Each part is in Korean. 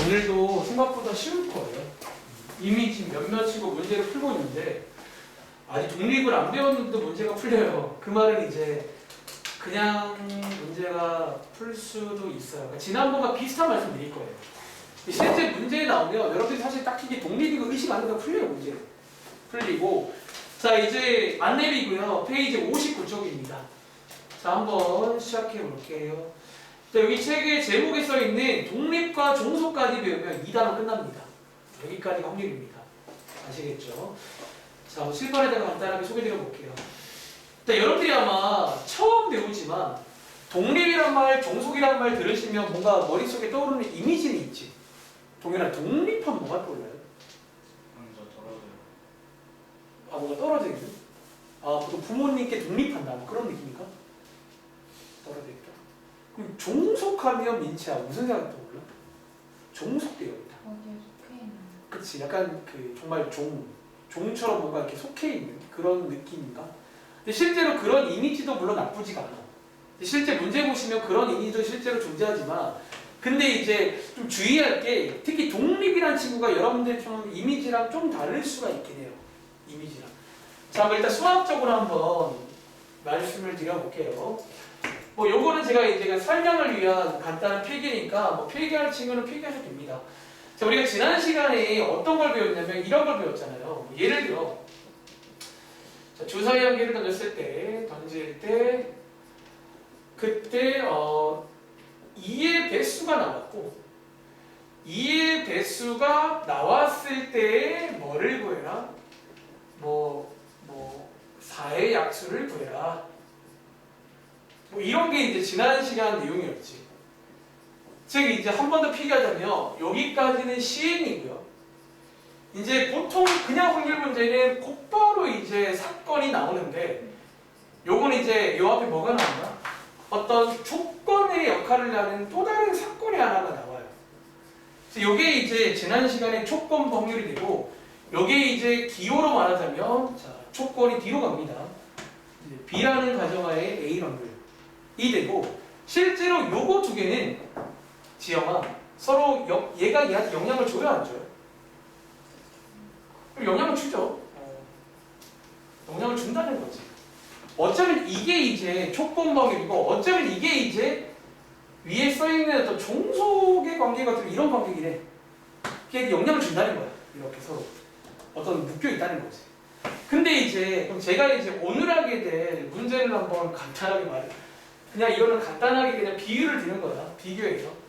오늘도 생각보다 쉬울 거예요. 이미 지금 몇몇 친구 문제를 풀고 있는데 아직 독립을 안 배웠는데도 문제가 풀려요. 그 말은 이제 그냥 문제가 풀 수도 있어요. 그러니까 지난번과 비슷한 말씀 드릴 거예요. 실제 문제에 나오면 여러분들이 사실 딱히 이게 독립이고 의식 안 해도 풀려요. 문제 풀리고. 자, 이제 안내비고요. 페이지 59쪽입니다. 자, 한번 시작해 볼게요. 자, 여기 책의 제목에 써 있는 독립과 종속까지 배우면 2단원 끝납니다. 여기까지가 확률입니다. 아시겠죠? 자, 뭐 칠판에다가 간단하게 소개드려 볼게요. 자, 여러분들이 아마 처음 배우지만 독립이란 말, 종속이란 말 들으시면 뭔가 머릿속에 떠오르는 이미지는 있지. 동현아, 독립하면 뭐가 떠올라요? 먼저 떨어져요. 아, 뭐가 떨어져 있는? 아, 보통 부모님께 독립한다. 뭐 그런 느낌인가? 떨어져 있다. 그럼 종속하면 민치야 무슨 생각이 떠올라? 종속되어 있다. 어디에 속해 있는 그치, 약간 그 정말 종처럼 뭔가 이렇게 속해 있는 그런 느낌인가? 근데 실제로 그런 이미지도 물론 나쁘지가 않아. 실제 문제 보시면 그런 이미지도 실제로 존재하지만, 근데 이제 좀 주의할 게 특히 독립이라는 친구가 여러분들 좀 이미지랑 좀 다를 수가 있긴 해요. 이미지랑. 자, 그럼 일단 수학적으로 한번 말씀을 드려볼게요. 뭐 요거는 제가 이제 설명을 위한 간단한 필기니까 뭐 필기할 친구는 필기하셔도 됩니다. 자, 우리가 지난 시간에 어떤 걸 배웠냐면 이런 걸 배웠잖아요. 예를 들어 자, 주사위 한 개를 던질 때 그때 2의 배수가 나왔고 2의 배수가 나왔을 때 뭐를 구해라? 뭐 4의 약수를 구해라. 뭐 이런 게 이제 지난 시간 내용이었지. 즉 이제 한 번 더 필기하자면 여기까지는 시행이고요. 이제 보통 그냥 확률 문제는 곧바로 이제 사건이 나오는데 요건 이제 요 앞에 뭐가 나오나? 어떤 조건의 역할을 하는 또 다른 사건이 하나가 나와요. 그래서 요게 이제 지난 시간에 조건 확률이 되고 요게 이제 기호로 말하자면 자, 조건이 뒤로 갑니다. 이제 B라는 가정하에 A 확률이 되고 실제로 요거 두 개는 지영아 서로 얘가 얘한테 영향을 줘요 안 줘요? 영향을 주죠. 영향을 준다는 거지. 어쩌면 이게 이제 촉본방이고 어쩌면 이게 이제 위에 써있는 어떤 종속의 관계 같은 이런 관계이래. 그게 영향을 준다는 거야. 이렇게 서로 어떤 묶여 있다는 거지. 근데 이제 그럼 제가 이제 오늘 하게 될 문제를 한번 간단하게 말해. 그냥 이거는 간단하게 그냥 비유를 드는 거야. 비교해서.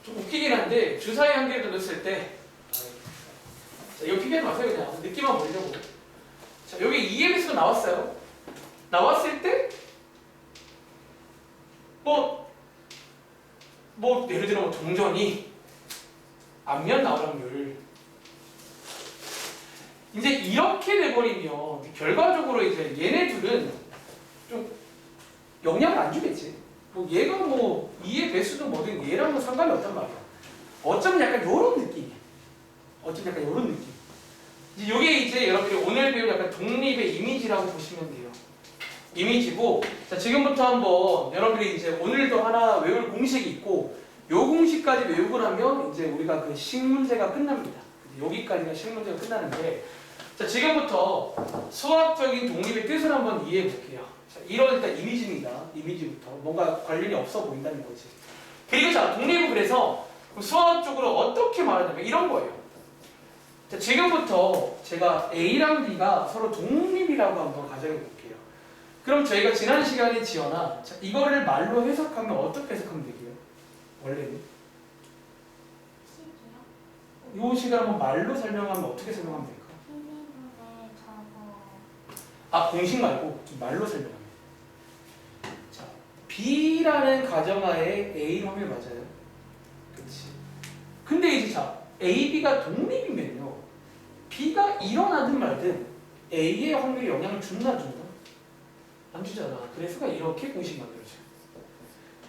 좀 웃기긴 한데 주사위 한 개를 던졌을 때 자, 이거 피기하지 마세요. 그냥 느낌만 보려고. 자, 여기 EMS가 나왔어요. 나왔을 때 예를 들어 뭐 동전이 앞면 나올 확률 이제 이렇게 돼버리면 결과적으로 이제 얘네 둘은 좀 영향을 안 주겠지. 뭐 얘가 뭐 2의 배수든 뭐든 얘랑은 상관이 없단 말이야. 어쩌면 약간 요런 느낌이야. 어쩌면 약간 요런 느낌. 이제 요게 이제 여러분들이 오늘 배운 약간 독립의 이미지라고 보시면 돼요. 이미지고, 자, 지금부터 한번 여러분들이 이제 오늘도 하나 외울 공식이 있고, 요 공식까지 외우고 나면 이제 우리가 그 식문제가 끝납니다. 여기까지가 식문제가 끝나는데, 자, 지금부터 수학적인 독립의 뜻을 한번 이해해 볼게요. 자, 이런 일단 이미지입니다. 이미지부터. 뭔가 관련이 없어 보인다는 거지. 그리고 자, 독립은 그래서 수학적으로 어떻게 말하냐면 이런 거예요. 자, 지금부터 제가 A랑 B가 서로 독립이라고 한번 가정해 볼게요. 그럼 저희가 지난 시간에 지어나 자, 이거를 말로 해석하면 어떻게 해석하면 되게요? 원래는 이 시간 한번 말로 설명하면 어떻게 설명하면 될까? 아, 공식 말고 좀 말로 설명하면. 자, B라는 가정하에 A 확률 맞아요. 그렇지. 근데 이제 자, A, B가 독립이면요. B가 일어나든 말든 A의 확률이 영향을 준다 안 준다? 안 주잖아. 그래서 이렇게 공식 만들어져요.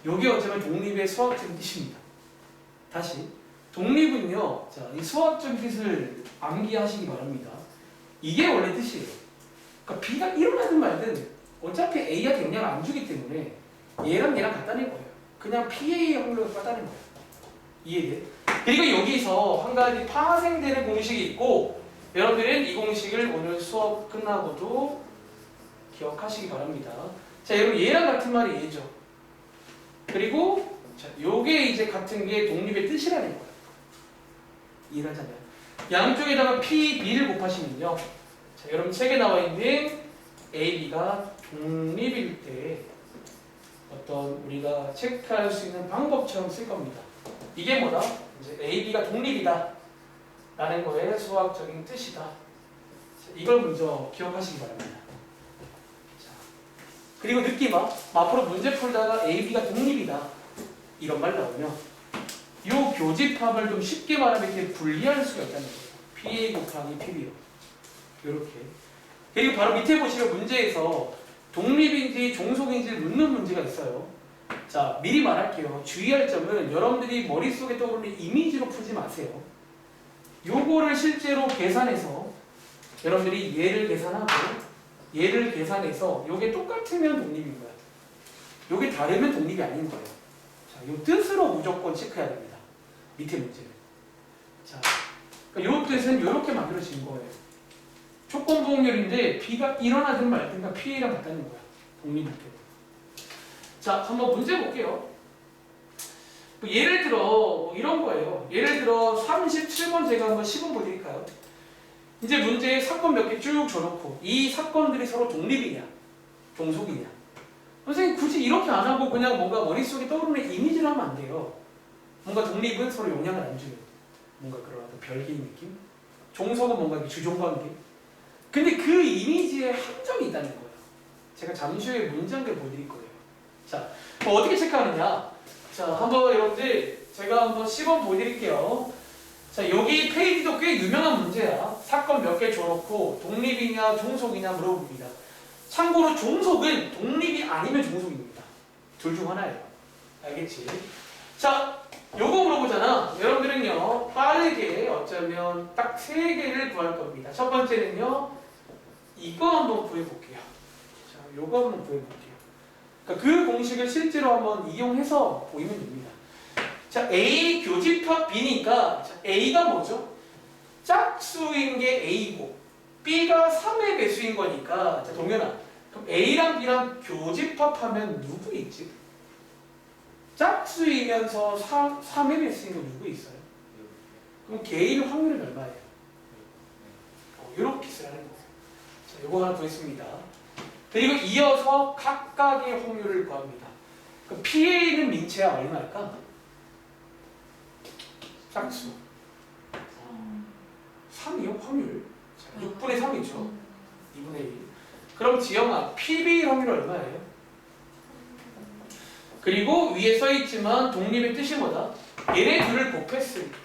요게 어쩌면 독립의 수학적인 뜻입니다. 다시 독립은요. 자, 이 수학적 뜻을 암기하시기 바랍니다. 이게 원래 뜻이에요. 그러니까 B가 일어나든 말든 어차피 A한테 영향을 안 주기 때문에 얘랑 얘랑 같다는 거예요. 그냥 PA 확률을 같다는 거예요. 이해돼? 그리고 여기서 한 가지 파생되는 공식이 있고 여러분들은 이 공식을 오늘 수업 끝나고도 기억하시기 바랍니다. 자, 여러분 얘랑 같은 말이 얘죠. 그리고 자, 요게 이제 같은 게 독립의 뜻이라는 거예요. 이해하잖아요. 양쪽에다가 P, B를 곱하시면요. 자, 여러분 책에 나와 있는 A, B가 독립일 때 어떤 우리가 체크할 수 있는 방법처럼 쓸 겁니다. 이게 뭐다? 이제 A, B가 독립이다 라는 거의 수학적인 뜻이다. 자, 이걸 먼저 기억하시기 바랍니다. 자, 그리고 느낌아, 앞으로 문제 풀다가 A, B가 독립이다 이런 말 나오면 이 교집합을 좀 쉽게 말하면 이렇게 분리할 수가 있다는 거예요. PA 곱하기 PB로 이렇게. 그리고 바로 밑에 보시면 문제에서 독립인지 종속인지 묻는 문제가 있어요. 자, 미리 말할게요. 주의할 점은 여러분들이 머릿속에 떠오르는 이미지로 풀지 마세요. 요거를 실제로 계산해서 여러분들이 얘를 계산하고 얘를 계산해서 요게 똑같으면 독립인 거야. 요게 다르면 독립이 아닌 거예요. 자, 요 뜻으로 무조건 체크해야 됩니다. 밑에 문제를. 자, 그러니까 요 뜻은 이렇게 만들어진 거예요. 조건부응률인데 B가 일어나든 말든가 PA랑 같다는 거야. 독립일 때. 자, 한번 문제 볼게요. 예를 들어 뭐 이런 거예요. 예를 들어 37번 제가 한번 시범 보여드릴까요? 이제 문제에 사건 몇 개 쭉 줘놓고 이 사건들이 서로 독립이냐 종속이냐. 선생님 굳이 이렇게 안 하고 그냥 뭔가 머릿속에 떠오르는 이미지로 하면 안 돼요. 뭔가 독립은 서로 영향을 안 주는 뭔가 그런 별개의 느낌. 종속은 뭔가 주종관계. 근데 그 이미지에 함정이 있다는 거예요. 제가 잠시 후에 문장들 보여드릴 거예요. 자, 뭐 어떻게 체크하느냐? 자, 한번 여러분들 제가 한번 시범 보여드릴게요. 자, 여기 페이지도 꽤 유명한 문제야. 사건 몇 개 줘놓고 독립이냐 종속이냐 물어봅니다. 참고로 종속은 독립이 아니면 종속입니다. 둘 중 하나예요. 알겠지? 자, 요거 물어보잖아. 여러분들은요 빠르게 어쩌면 딱 3개를 구할 겁니다. 첫 번째는요 이거 한번 구해볼게요. 자, 요거 한번 구해볼게요. 그러니까 그 공식을 실제로 한번 이용해서 보이면 됩니다. 자, A 교집합 B니까 자, A가 뭐죠? 짝수인 게 A고 B가 3의 배수인 거니까 자, 동현아 그럼 A랑 B랑 교집합하면 누구 있지? 짝수이면서 3의 배수인 거 누구 있어요? 그럼 개인 확률은 얼마예요? 이렇게 쓰라는 거예요. 자, 요거 하나 더 있습니다. 그리고 이어서 각각의 확률을 구합니다. 그럼 PA는 민채야 얼마일까? 짝수 3이요? 확률. 자, 6분의 3이죠. 2분의 1. 그럼 지영아, PB 확률 얼마예요? 그리고 위에 써있지만 독립의 뜻이 뭐다? 얘네 둘을 곱했을 때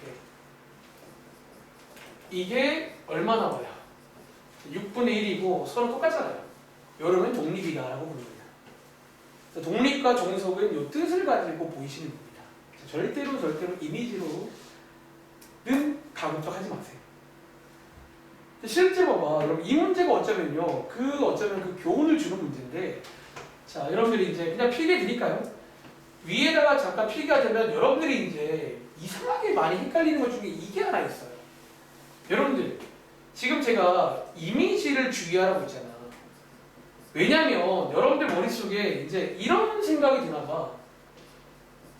이게 얼마 나와요? 6분의 1이고 서로 똑같잖아요. 여러분 독립이다라고 부릅니다. 독립과 종속은 이 뜻을 가지고 보이시는 겁니다. 절대로 이미지로는 가급적 하지 마세요. 실제 봐봐. 여러분 이 문제가 어쩌면 그 교훈을 주는 문제인데 자, 여러분들이 이제 그냥 필기해 드릴까요? 위에다가 잠깐 필기하자면 여러분들이 이제 이상하게 많이 헷갈리는 것 중에 이게 하나 있어요. 여러분들 지금 제가 이미지를 주의하라고 했잖아. 왜냐면 여러분들 머릿속에 이제 이런 생각이 드나 봐.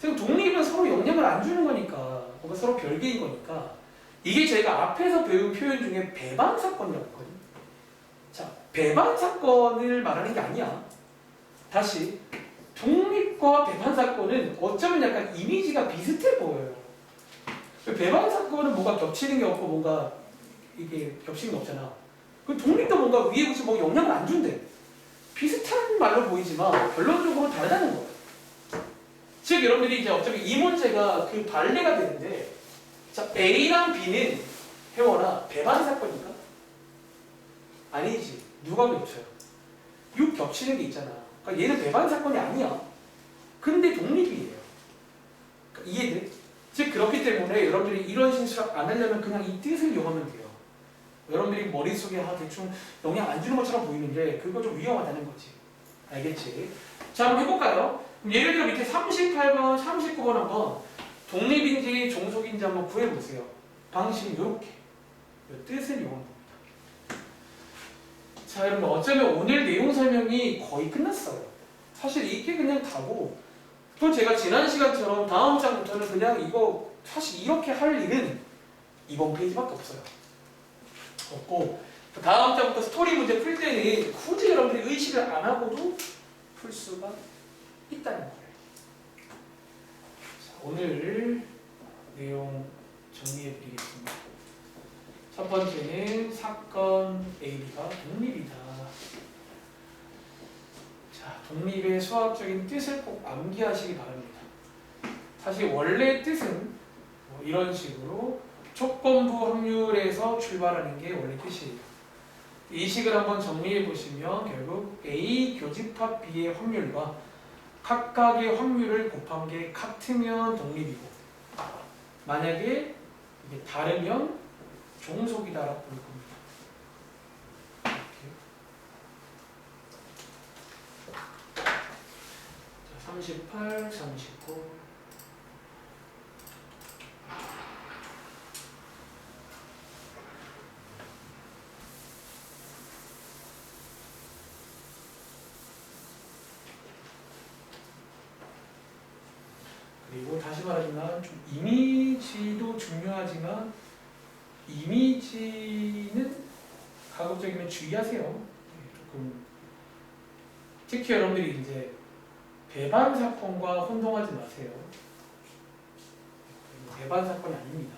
지금 독립은 서로 영향을 안 주는 거니까 뭔가 서로 별개인 거니까 이게 제가 앞에서 배운 표현 중에 배반 사건이라고 했거든요. 자, 배반 사건을 말하는 게 아니야. 다시 독립과 배반 사건은 어쩌면 약간 이미지가 비슷해 보여요. 배반 사건은 뭔가 겹치는 게 없고 뭔가 이게 겹치는 게 없잖아. 그 독립도 뭔가 위에 붙이 뭐 영향을 안 준대. 비슷한 말로 보이지만 결론적으로 다르다는 거예요. 즉 여러분들이 이제 어차피 이 문제가 그 발레가 되는데 자, A랑 B는 혜원아 배반 사건인가? 아니지. 누가 겹쳐요? 6 겹치는 게 있잖아. 그러니까 얘는 배반 사건이 아니야. 근데 독립이에요. 그러니까 이해돼? 즉 그렇기 때문에 여러분들이 이런 실수 안 하려면 그냥 이 뜻을 이용하면 돼요. 여러분들이 머릿속에 대충 영향 안 주는 것처럼 보이는데 그거 좀 위험하다는 거지. 알겠지? 자, 한번 해볼까요? 그럼 예를 들어 밑에 38번, 39번 한번 독립인지 종속인지 한번 구해보세요. 방식은 이렇게. 뜻은 이건 겁니다. 자, 여러분 어쩌면 오늘 내용 설명이 거의 끝났어요. 사실 이게 그냥 다고 또 제가 지난 시간처럼 다음 장부터는 그냥 이거 사실 이렇게 할 일은 이번 페이지밖에 없어요. 없고 다음 장부터 스토리 문제 풀 때는 굳이 여러분들이 의식을 안 하고도 풀 수가 있다는 거예요. 자, 오늘 내용 정리해 드리겠습니다. 첫 번째는 사건 AB가 독립이다. 자, 독립의 수학적인 뜻을 꼭 암기하시기 바랍니다. 사실 원래 뜻은 뭐 이런 식으로 조건부 확률에서 출발하는 게 원래 뜻이에요. 이 식을 한번 정리해 보시면 결국 A 교집합 B의 확률과 각각의 확률을 곱한 게 같으면 독립이고 만약에 이게 다르면 종속이다라고 볼 겁니다. 자, 38, 39. 그리고 다시 말하지만 좀 이미지도 중요하지만 이미지는 가급적이면 주의하세요. 조금 특히 여러분들이 이제 배반 사건과 혼동하지 마세요. 배반 사건이 아닙니다.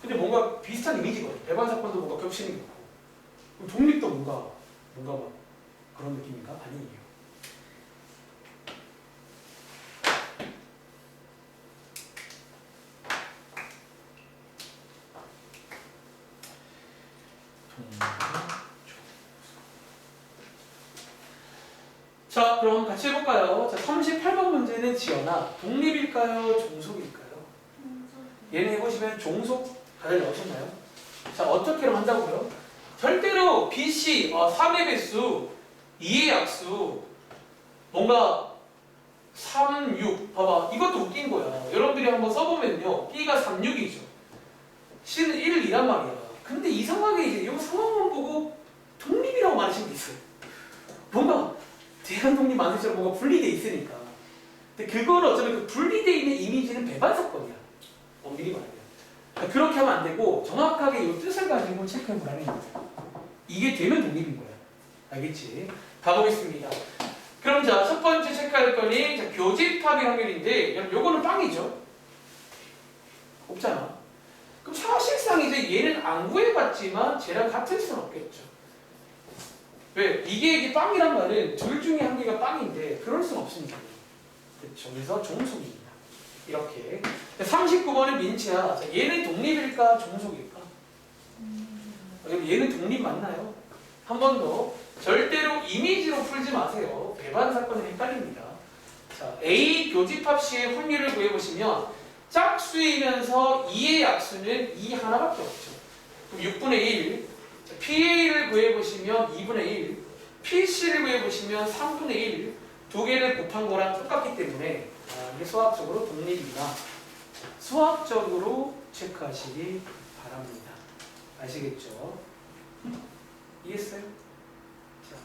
근데 뭔가 비슷한 이미지거든요. 배반 사건도 뭔가 겹치는 게 있고 독립도 뭔가 막 그런 느낌인가? 아니에요. 자, 그럼 같이 해볼까요? 자, 38번 문제는 지연아, 독립일까요? 종속일까요? 얘는 해보시면 종속 다들 나오셨나요? 자, 어떻게 한다고요? 절대로 BC, 3의 배수, 2의 약수, 뭔가 3, 6, 봐봐. 이것도 웃긴 거야. 여러분들이 한번 써보면요. B가 3, 6이죠. C는 1, 2란 말이야. 근데 이상하게 이제 이 상황만 보고 독립이라고 말하시는 게 있어요. 뭔가 대한독립 만세처럼 뭔가 분리돼 있으니까. 근데 그거는 어쩌면 그 분리돼 있는 이미지는 배반 사건이야. 엄밀히 말하면. 그러니까 그렇게 하면 안 되고 정확하게 이 뜻을 가지고 체크해 보라는 거야. 이게 되면 독립인 거야. 알겠지? 가보겠습니다. 그럼 자, 첫 번째 체크할 거니 자, 교집합의 확률인데 요거는 빵이죠. 없잖아. 그럼 사실상 이제 얘는 안 구해봤지만 쟤랑 같을 수는 없겠죠. 왜? 이게 빵이란 말은 둘 중에 한 개가 빵인데 그럴 수는 없으니까. 그렇죠. 그래서 종속입니다. 이렇게. 39번은 민치야. 자, 얘는 독립일까 종속일까? 얘는 독립 맞나요? 한 번 더. 절대로 이미지로 풀지 마세요. 배반 사건은 헷갈립니다. 자, A 교집합 C의 확률을 구해보시면 짝수이면서 2의 약수는 2 하나밖에 없죠. 그럼 6분의 1. 자, PA를 구해보시면 2분의 1. PC를 구해보시면 3분의 1. 두 개를 곱한 거랑 똑같기 때문에 이게 수학적으로 독립이다. 수학적으로 체크하시기 바랍니다. 아시겠죠? 이해했어요? 자,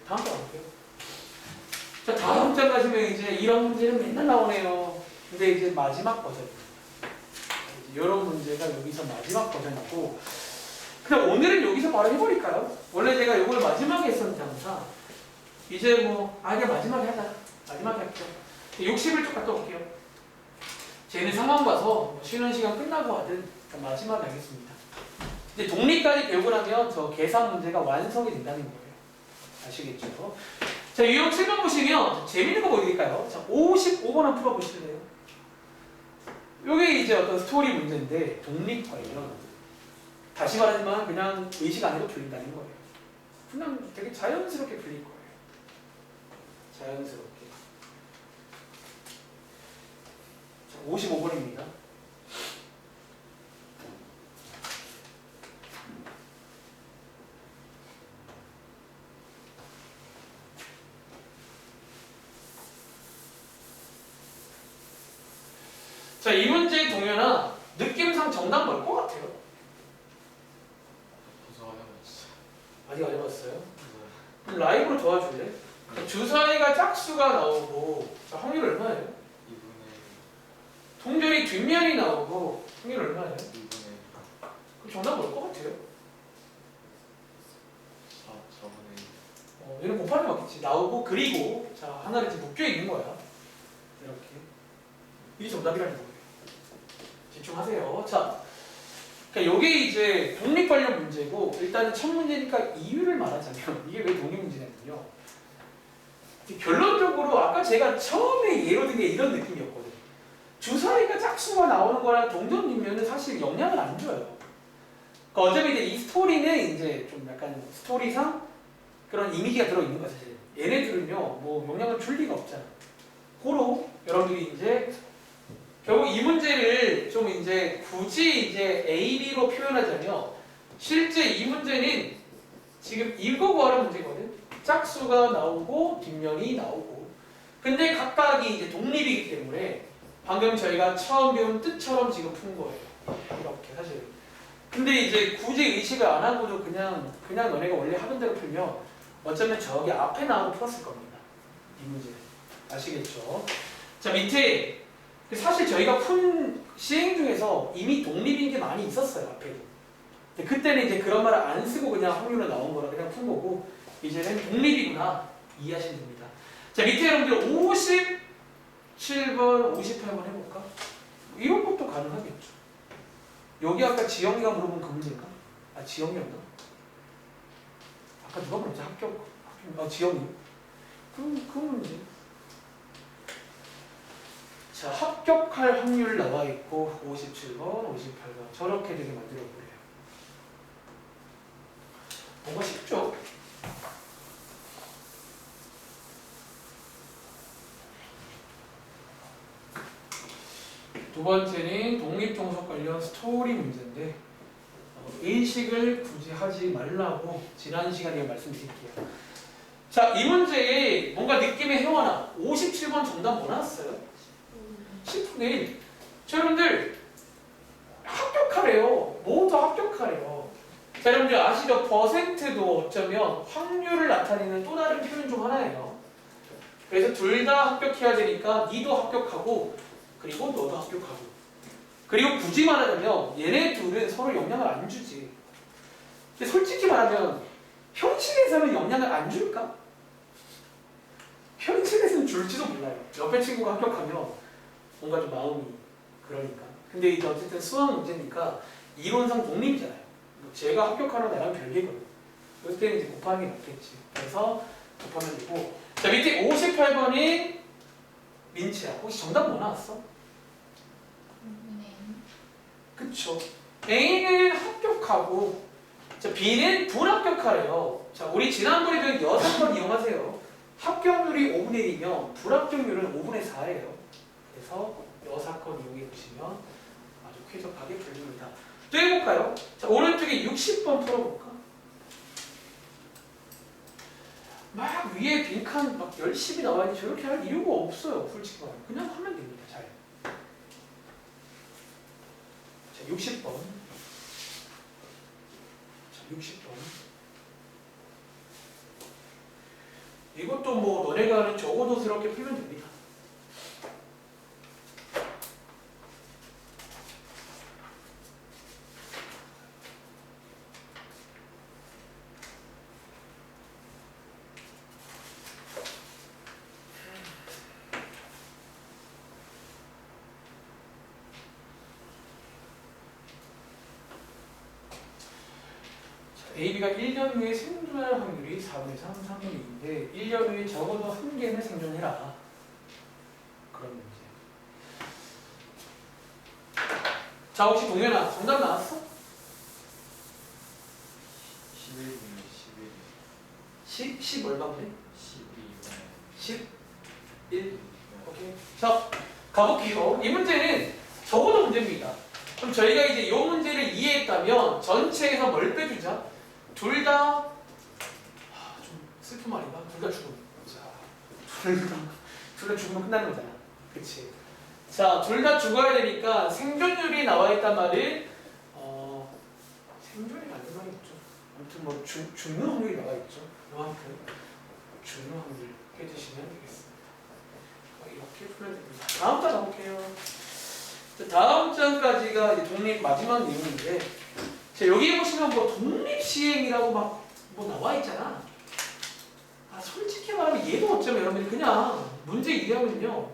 다음 장 볼게요. 자, 다음 장 가시면 이제 이런 문제는 맨날 나오네요. 근데 이제 마지막 버전입니다. 이런 문제가 여기서 마지막 버전이고, 그냥 오늘은 여기서 바로 해버릴까요? 원래 제가 이걸 마지막에 했었는데 항상 이제 이게 마지막에 하자. 마지막에 할게요. 60을 쭉 갔다 올게요. 쟤는 상황 봐서 쉬는 시간 끝나고 하든 마지막에 하겠습니다. 이제 독립까지 배우고 나면 저 계산 문제가 완성이 된다는 거예요. 아시겠죠? 자, 유형 7번 보시면 재밌는 거 보여드릴까요? 자, 55번 한번 풀어보실래요? 이게 이제 어떤 스토리 문제인데 독립 관련. 다시 말하지만 그냥 의식 안 해도 풀린다는 거예요. 그냥 되게 자연스럽게 풀릴 거예요. 자연스럽게. 자, 55번입니다. 자, 이 문제 동현아 느낌상 정답 뭘 것 같아요? 부서가 해봤어. 아직 안 해봤어요? 그럼 라이브로 도와줄래? 주사위가 짝수가 나오고 자, 확률 얼마예요? 2분의 동전이 뒷면이 나오고 확률 얼마예요? 2분의 그럼 정답 뭘 것 같아요? 4분의 얘는 곱하기 맞겠지. 나오고 그리고 자 하나를 이제 묶여 있는 거야. 이렇게 이게 정답이라는 거예요. 집중하세요. 자, 그러니까 이게 이제 독립 관련 문제고 일단은 첫 문제니까 이유를 말하자면 이게 왜 독립 문제냐면요. 결론적으로 아까 제가 처음에 예로 든 게 이런 느낌이었거든요. 주사위가 짝수가 나오는 거랑 동전 뒷면은 사실 영향을 안 줘요. 그러니까 어차피 이제 이 스토리는 이제 좀 약간 스토리상 그런 이미지가 들어있는 거죠. 사실. 얘네들은요, 뭐 영향을 줄 리가 없잖아. 고로 여러분들이 이제 결국 이 문제를 좀 이제 굳이 이제 A, B로 표현하자면 실제 이 문제는 지금 이거 구하는 문제거든. 짝수가 나오고 뒷면이 나오고. 근데 각각이 이제 독립이기 때문에 방금 저희가 처음 배운 뜻처럼 지금 푼 거예요. 이렇게 사실. 근데 이제 굳이 의식을 안 하고도 그냥 너네가 원래 하던 대로 풀면 어쩌면 저기 앞에 나오고 풀었을 겁니다. 이 문제. 아시겠죠? 자, 밑에 사실 저희가 푼 시행 중에서 이미 독립인 게 많이 있었어요. 앞에도. 근데 그때는 이제 그런 말을 안 쓰고 그냥 확률로 나온 거라 그냥 푼 거고 이제는 독립이구나 이해하시면 됩니다. 자, 밑에 여러분들 57번, 58번 해볼까? 이런 것도 가능하겠죠. 여기 아까 지영이가 물어본 그 문제인가? 아, 지영이었나? 아까 누가 물었지? 지영이. 그 문제. 자, 합격할 확률 나와 있고 57번, 58번 저렇게 되게 만들어 볼래요. 뭔가 쉽죠? 두 번째는 독립종속 관련 스토리 문제인데 인식을 굳이 하지 말라고 지난 시간에 말씀드릴게요. 자, 이 문제에 뭔가 느낌의 행화나 57번 정답 뭐 나왔어요? 10분의 1. 자, 여러분들 합격하래요. 모두 합격하래요. 자, 여러분들 아시죠? 퍼센트도 어쩌면 확률을 나타내는 또 다른 표현 중 하나예요. 그래서 둘 다 합격해야 되니까 니도 합격하고 그리고 너도 합격하고 그리고 굳이 말하자면 얘네 둘은 서로 영향을 안 주지. 근데 솔직히 말하면 현실에서는 영향을 안 줄까? 현실에서는 줄지도 몰라요. 옆에 친구가 합격하면 뭔가 좀 마음이 그러니까. 근데 이제 어쨌든 수학 문제니까 이론상 독립이잖아요. 제가 합격하는 나랑 별개거든. 그때는 이제 곱하는 게 낫겠지. 그래서 곱하면 되고. 자, 밑에 58번이 민치야. 혹시 정답 뭐 나왔어? 그쵸. A는 합격하고 자, B는 불합격하래요. 자, 우리 지난번에 배운 여사건 이용하세요. 합격률이 5분의 1이면 불합격률은 5분의 4예요. 그래서 여사건 이용해 보시면 아주 쾌적하게 풀립니다. 또 해볼까요? 자, 오른쪽에 60번 풀어볼까? 막 위에 빈칸 막 열심히 나와야지 저렇게 할 이유가 없어요. 솔직히 말하면. 그냥 하면 됩니다. 잘. 자, 60번. 자, 60번. 이것도 뭐 너네가 하는 적어도스럽게 풀면 됩니다. AB가 1년 후에 생존할 확률이 4분의 3, 3분의 2인데 1년 후에 적어도 한 개는 생존해라. 그런 문제. 자, 혹시 동현아 정답 나왔어? 11분의 10 얼마인데? 11. 11? 오케이. 자, 가볼게요. 이 문제는 적어도 문제입니다. 그럼 저희가 이제 이 문제를 이해했다면 전체에서 뭘 빼주자? 둘 다 좀 슬픈 말인가? 둘 다 죽음. 자, 둘 다 죽으면 끝나는 거잖아. 그치? 자, 둘 다 죽어야 되니까 생존율이 나와 있단 말이 생존이 맞는 말이겠죠. 아무튼 뭐 죽는 확률이 나와 있죠. 이만큼 죽는 확률 해주시면 되겠습니다. 이렇게 풀어야 됩니다. 다음 장 가볼게요. 자, 다음 장까지가 이제 독립 마지막 내용인데, 자, 여기 보시면 뭐 독립 시행이라고 막 뭐 나와 있잖아. 아, 솔직히 말하면 얘도 어쩌면 여러분들이 그냥 문제 이해하면요,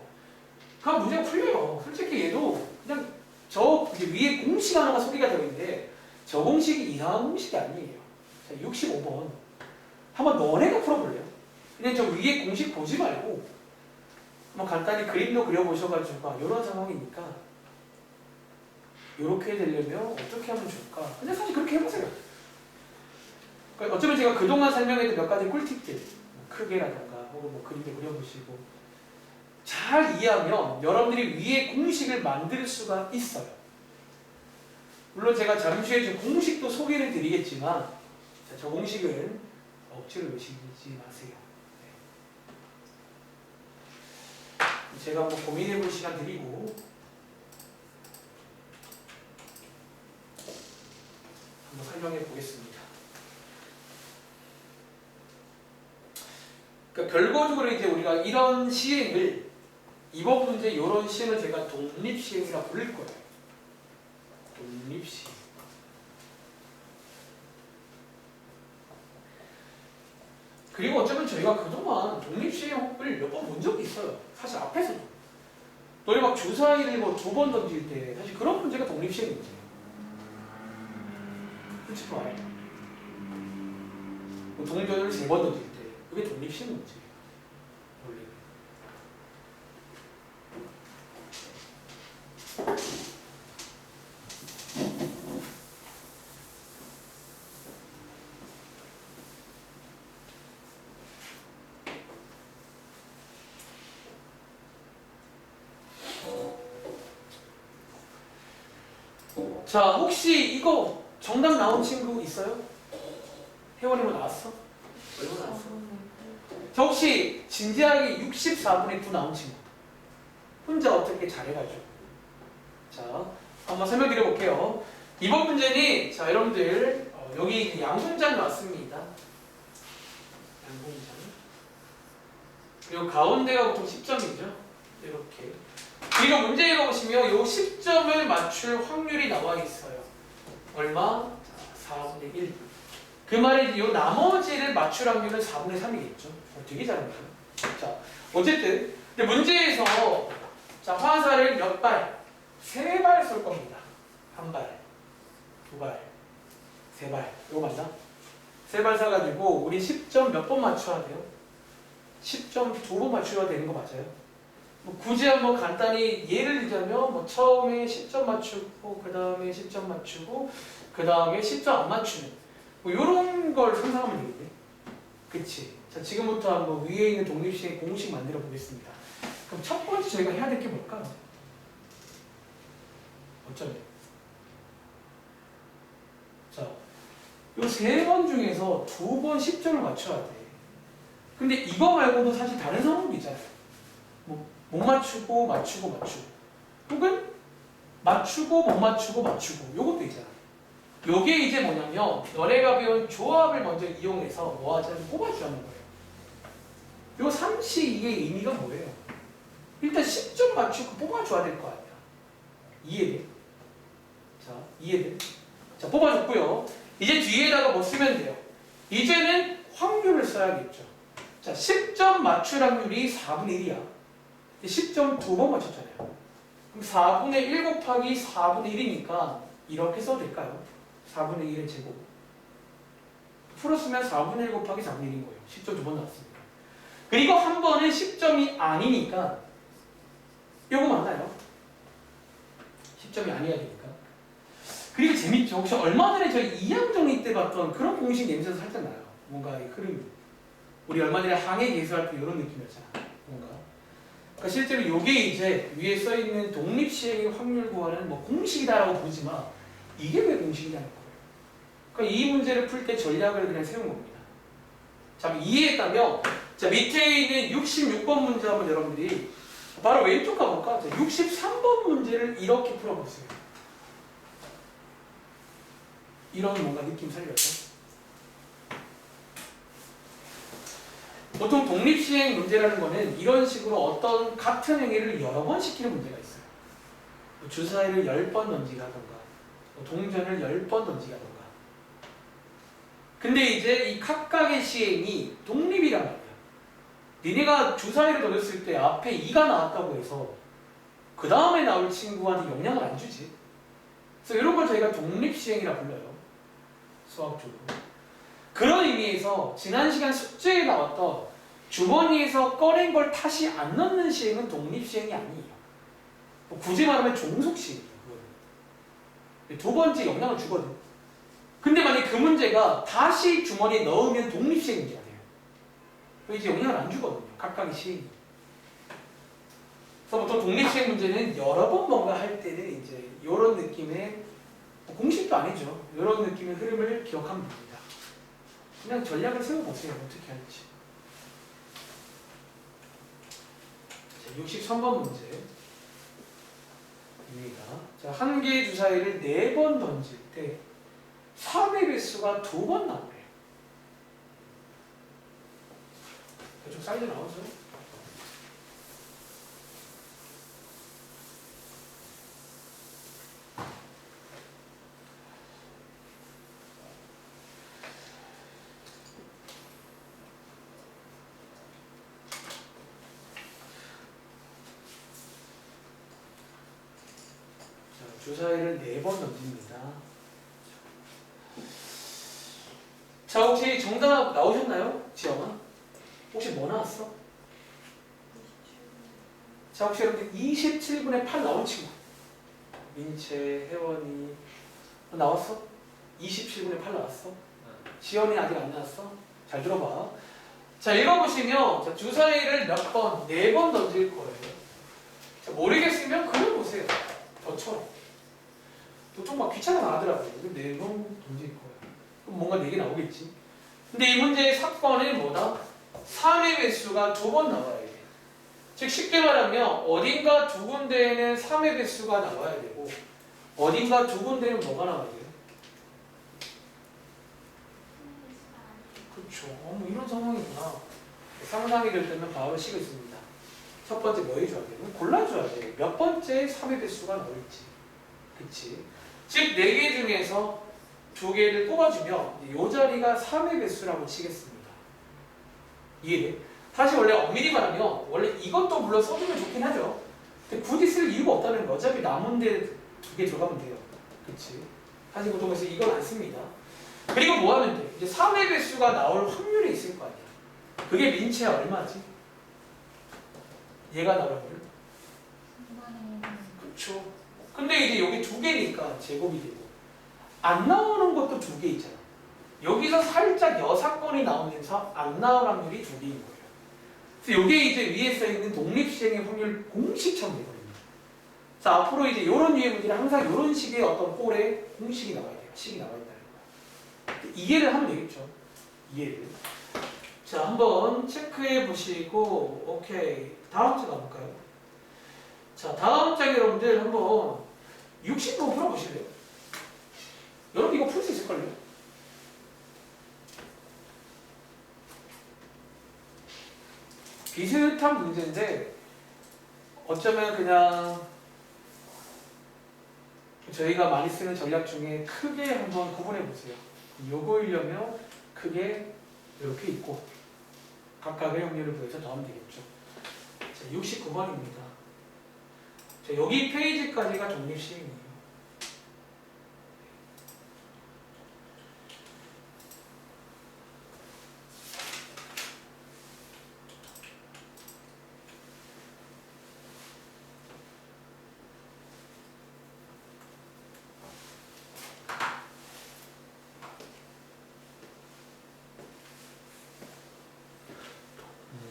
그냥 문제가 풀려요. 솔직히 얘도 그냥 저 위에 공식 하나가 소개가 되어 있는데 저 공식이 이상한 공식이 아니에요. 자, 65번 한번 너네가 풀어볼래요? 그냥 저 위에 공식 보지 말고 한번 간단히 그림도 그려보셔가지고 이런 상황이니까 이렇게 되려면 어떻게 하면 좋을까? 그냥 사실 그렇게 해보세요. 그러니까 어쩌면 제가 그동안 설명했던 몇 가지 꿀팁들, 뭐 크게라던가 혹은 뭐 그림도 그려보시고 잘 이해하면 여러분들이 위에 공식을 만들 수가 있어요. 물론 제가 잠시 후에 공식도 소개를 드리겠지만, 자, 저 공식은 억지로 외우시지 마세요. 네. 제가 한번 고민해볼 시간 드리고 한번 설명해 보겠습니다. 그러니까 결과적으로 이제 우리가 이런 시행을, 이번 문제 이런 시행을 제가 독립시행이라고 부를 거예요. 독립시행. 그리고 어쩌면 저희가 그동안 독립시행을 몇 번 본 적이 있어요. 사실 앞에서도. 너희 막 주사위를 뭐 2번 던질 때 사실 그런 문제가 독립시행 문제예요. 솔직히 말해요. 뭐 동전을 3번 던질 때 그게 독립시행 문제예요. 원래. 자, 혹시 이거 정답 나온 친구 있어요? 혜원이 뭐 나왔어? 얼마 나왔어? 자, 혹시 진지하게 64분의 9 나온 친구 혼자 어떻게 잘해가지고. 자, 한번 설명드려 볼게요. 이번 문제는 자, 여러분들 여기 양분장 나왔습니다. 양분장. 그리고 가운데가 보통 10점이죠. 이렇게. 그리고 문제에 보시면 요 10점을 맞출 확률이 나와 있어요. 얼마? 자, 4분의 1. 그 말이 요 나머지를 맞출 확률은 4분의 3이겠죠. 되게 잘합니다. 자, 어쨌든 근데 문제에서 자, 화살을 몇 발? 3발 쏠 겁니다. 1발, 2발, 3발. 이거 맞나? 3발 쏴가지고 우리 10점 몇 번 맞춰야 돼요? 10점 2번 맞춰야 되는 거 맞아요? 뭐 굳이 한번 간단히 예를 들자면 뭐 처음에 10점 맞추고 그 다음에 10점 맞추고 그 다음에 10점 안 맞추는 뭐 이런 걸 상상하면 되겠네. 그치? 자, 지금부터 한번 위에 있는 독립시행 공식 만들어 보겠습니다. 그럼 첫 번째 저희가 해야 될 게 뭘까요? 어쩌면 자, 요 3번 중에서 2번 10점을 맞춰야 돼. 근데 이거 말고도 사실 다른 상황도 있잖아요. 뭐 못 맞추고 맞추고 맞추고 혹은 맞추고 못 맞추고 맞추고 요것도 있잖아. 요게 이제 뭐냐면 너네가 배운 조합을 먼저 이용해서 뭐 하자면 뽑아주자는 거예요. 요 상식 이게 의미가 뭐예요? 일단 10점 맞추고 뽑아줘야 될 거 아니야. 이해돼? 자, 이해돼? 자, 뽑아줬고요. 이제 뒤에다가 뭐 쓰면 돼요? 이제는 확률을 써야겠죠. 자, 10점 맞출 확률이 4분의 1이야. 10점 2번 맞췄잖아요. 그럼 4분의 1 곱하기 4분의 1이니까 이렇게 써도 될까요? 4분의 1의 제곱. 풀었으면 4분의 1 곱하기 4분의 1인 거예요. 10점 2번 나왔으니까. 그리고 한 번은 10점이 아니니까 이거 맞나요? 10점이 아니어야 되니까. 그리고 재밌죠? 혹시 얼마 전에 저희 이항정리 때 봤던 그런 공식 냄새도 살짝 나요. 뭔가 이 흐름이. 우리 얼마 전에 항해 개수할 때 이런 느낌이었잖아. 뭔가. 그러니까 실제로 이게 이제 위에 써있는 독립시행의 확률 구하는 뭐 공식이다라고 보지만 이게 왜 공식이냐는 거예요. 그러니까 이 문제를 풀 때 전략을 그냥 세운 겁니다. 자, 이해했다면 자, 밑에 있는 66번 문제 한번 여러분들이 바로 왼쪽 가볼까? 자, 63번 문제를 이렇게 풀어보세요. 이런 뭔가 느낌 살렸죠? 보통 독립시행 문제라는 거는 이런 식으로 어떤 같은 행위를 여러 번 시키는 문제가 있어요. 뭐 주사위를 10번 던지라던가 뭐 동전을 10번 던지라던가. 근데 이제 이 각각의 시행이 독립이란 말이야. 니네가 주사위를 던졌을 때 앞에 2가 나왔다고 해서 그 다음에 나올 친구한테 영향을 안 주지. 그래서 이런 걸 저희가 독립시행이라 불러요. 수학적으로. 그런 의미에서 지난 시간 숙제에 나왔던 주머니에서 꺼낸 걸 다시 안 넣는 시행은 독립시행이 아니에요. 뭐 굳이 말하면 종속시행이에요. 두 번째 영향을 주거든. 근데 만약에 그 문제가 다시 주머니에 넣으면 독립시행 문제가 돼요. 이제 영향을 안 주거든요. 각각의 시행이. 그래서 보통 독립시행 문제는 여러 번 뭔가 할 때는 이제 이런 느낌의 공식도 아니죠. 이런 느낌의 흐름을 기억하면 됩니다. 그냥 전략을 세워보세요. 어떻게 할지. 자, 63번 문제입니다. 자, 한 개의 주사위를 4번 던질 때 3의 배수가 2번 나오래요. 대충 사이즈 나오죠? 주사위를 4번 던집니다. 자, 혹시 정답 나오셨나요? 지영아? 혹시 뭐 나왔어? 자, 혹시 여러분들 27분의 8 나온 친구? 민채, 혜원이 나왔어? 27분의 8 나왔어? 지연이 아직 안 나왔어? 잘 들어봐. 자, 읽어보시면 자, 주사위를 몇 번? 4번 던질 거예요. 자, 모르겠으면 그려보세요. 저처럼. 보통 막 귀찮아 나가더라고요. 4번 던질 거예요. 그럼 뭔가 4개 나오겠지. 근데 이 문제의 사건은 뭐다? 3의 배수가 2번 나와야 돼. 즉 쉽게 말하면 어딘가 두 군데에는 3의 배수가 나와야 되고 어딘가 두 군데는 뭐가 나와야 돼요? 그렇죠. 뭐 이런 상황이구나. 상상이 될 때는 바로 식을 씁니다. 첫 번째 뭐 해줘야 돼? 골라줘야 돼. 몇 번째 3의 배수가 나올지. 그치? 즉 4개 중에서 2개를 뽑아주면 이 자리가 3의 배수라고 치겠습니다. 이해돼? 사실 원래 엄밀히 말하면 원래 이것도 물론 써주면 좋긴 하죠. 근데 굳이 쓸 이유가 없다는 거. 어차피 남은 데 2개 들어가면 돼요. 그치? 사실 보통 그래서 이건 안 씁니다. 그리고 뭐 하면 돼? 이제 3의 배수가 나올 확률이 있을 거 아니야. 그게 민채야 얼마지? 얘가 나올 확률? 그쵸. 근데 이제 여기 2개니까 제곱이 되고 안 나오는 것도 2개 있잖아. 여기서 살짝 여사건이 나오면서 안 나올 확률이 2개인 거예요. 그래서 이게 이제 위에 써있는 독립시행의 확률 공식처럼 되거든요. 그래서 앞으로 이제 이런 유의 문제는 항상 이런 식의 어떤 꼴에 공식이 나와야 돼요. 식이 나와야 된다는 거예요. 이해를 하면 되겠죠. 이해를. 자, 한번 체크해 보시고 오케이. 다음 주 가볼까요? 자, 다음 장 여러분들 한번 60번 풀어보실래요? 여러분 이거 풀 수 있을걸요? 비슷한 문제인데 어쩌면 그냥 저희가 많이 쓰는 전략 중에 크게 한번 구분해 보세요. 요거이려면 크게 이렇게 있고 각각의 확률을 구해서 더하면 되겠죠. 자, 69번입니다. 자, 여기 페이지까지가 독립시행이에요.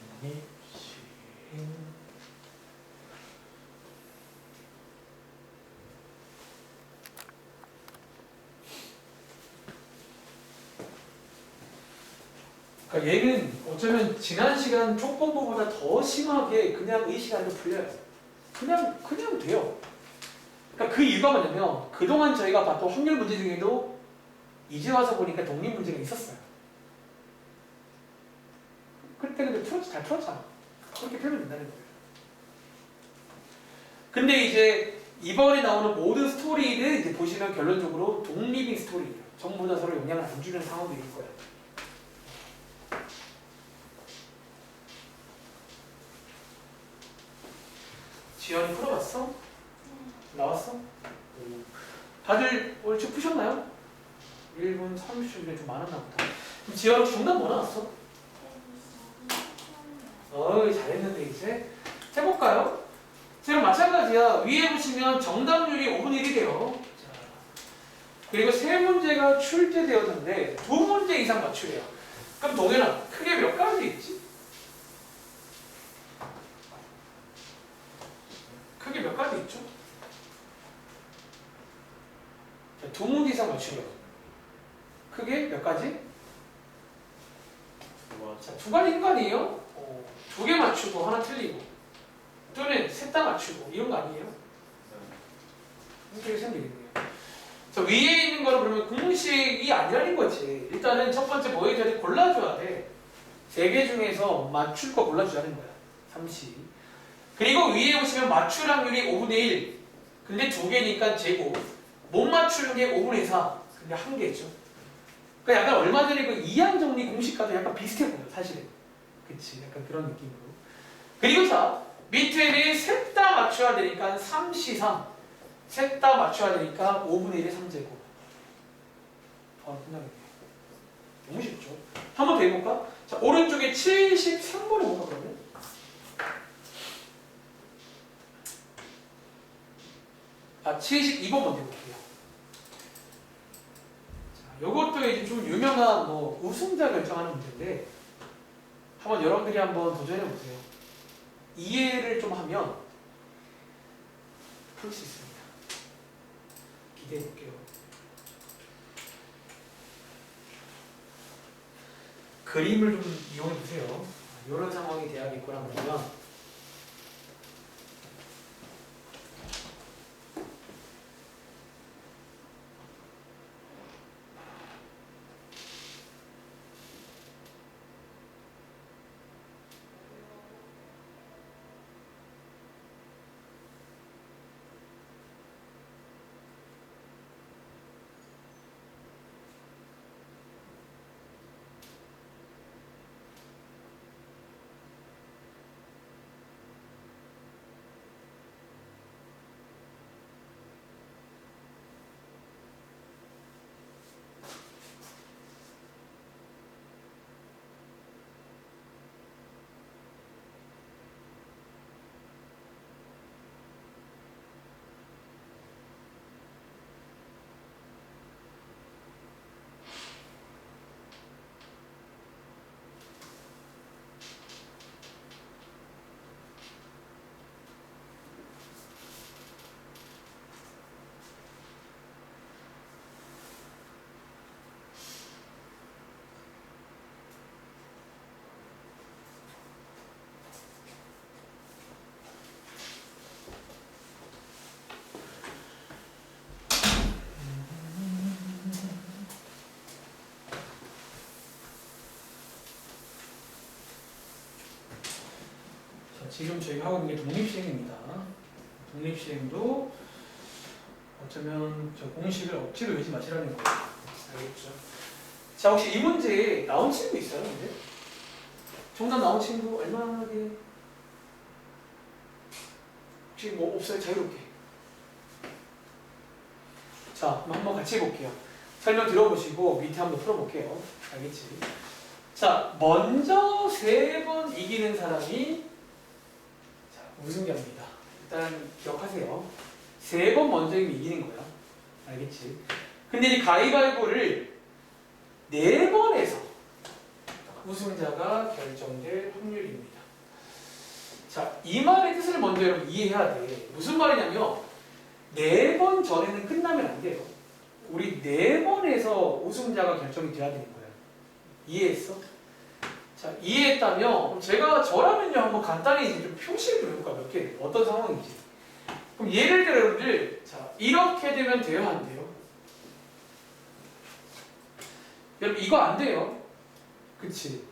독립시행 그러니까 얘는 어쩌면 지난 시간 조건부보다 더 심하게 그냥 이 시간도 풀려요. 그냥 돼요. 그러니까 그 이유가 뭐냐면 그동안 저희가 봤던 확률 문제 중에도 이제 와서 보니까 독립 문제가 있었어요. 그때 근데 잘 풀었잖아. 그렇게 풀면 된다는 거예요. 근데 이제 이번에 나오는 모든 스토리를 이제 보시면 결론적으로 독립인 스토리예요. 전부 다 서로 영향을 안 주는 상황도 있을 거예요. 지연이 풀어봤어? 나왔어? 다들 오늘 쭉 푸셨나요? 1분 30초 중에 좀 많았나 보다. 그럼 지연아 정답 뭐 나왔어? 어이 잘했는데 이제 해볼까요? 지금 마찬가지야. 위에 보시면 정답률이 5분의 1이 돼요. 자, 그리고 세 문제가 출제되었는데 두 문제 이상 맞추래요. 그럼 동현아 크게 몇 가지 있지? 크게 몇 가지 있죠? 자, 두 문제 이상 맞추래요. 크게 몇 가지? 자, 두 가지인 거 아니에요? 두 개 맞추고 하나 틀리고 또는 셋 다 맞추고 이런 거 아니에요? 이렇게 생기겠네요. 자, 위에 있는 거는 그러면 공식이 아니라는 거지. 일단은 첫 번째 뭐 해줘야 돼? 골라줘야 돼. 세 개 중에서 맞출 거 골라주자는 거야. 30. 그리고 위에 보시면 맞출 확률이 5분의 1. 근데 두 개니까 제곱. 못 맞추는 게 5분의 4. 근데 한 개죠. 그러니까 약간 얼마 전에 그 이항 정리 공식과도 약간 비슷해 보여, 사실은. 그치? 약간 그런 느낌으로. 그리고 자, 밑에는 셋 다 맞춰야 되니까 3C3. 셋 다 맞춰야 되니까 5분의 1의 3제곱. 끝나겠네. 너무 쉽죠? 한 번 더 해볼까? 자, 오른쪽에 73번에 뭐가 그러면? 아, 72번 먼저 해볼게요. 자, 요것도 이제 좀 유명한 뭐 우승자 결정하는 문제인데 한번 여러분들이 한번 도전해보세요. 이해를 좀 하면 풀 수 있습니다. 기대해볼게요. 그림을 좀 이용해보세요. 이런 상황이 돼야겠구나 보면 지금 저희가 하고 있는 게 독립시행입니다. 독립시행도 어쩌면 저 공식을 억지로 외우지 마시라는 거예요. 알겠죠? 자, 혹시 이 문제에 나온 친구 있어요? 근데? 정답 나온 친구 얼마나게? 혹시 뭐 없어요? 자유롭게. 자, 그럼 한번 같이 해볼게요. 설명 들어보시고 밑에 한번 풀어볼게요. 알겠지? 자, 먼저 3번 이기는 사람이 우승자입니다. 일단 기억하세요. 3번 먼저 이기는 거야. 알겠지? 근데 이 가위바위보를 4번에서 우승자가 결정될 확률입니다. 자, 이 말의 뜻을 먼저 여러분 이해해야 돼. 무슨 말이냐면 4번 전에는 끝나면 안 돼요. 우리 4번에서 우승자가 결정이 돼야 되는 거야. 이해했어? 자, 이해했다면 제가 저라면요 한번 간단히 이제 좀 표시를 좀 해볼까요? 몇 개, 어떤 상황인지. 그럼 예를 들어 여러분들, 자, 이렇게 되면 돼요, 안 돼요? 여러분 이거 안 돼요. 그치?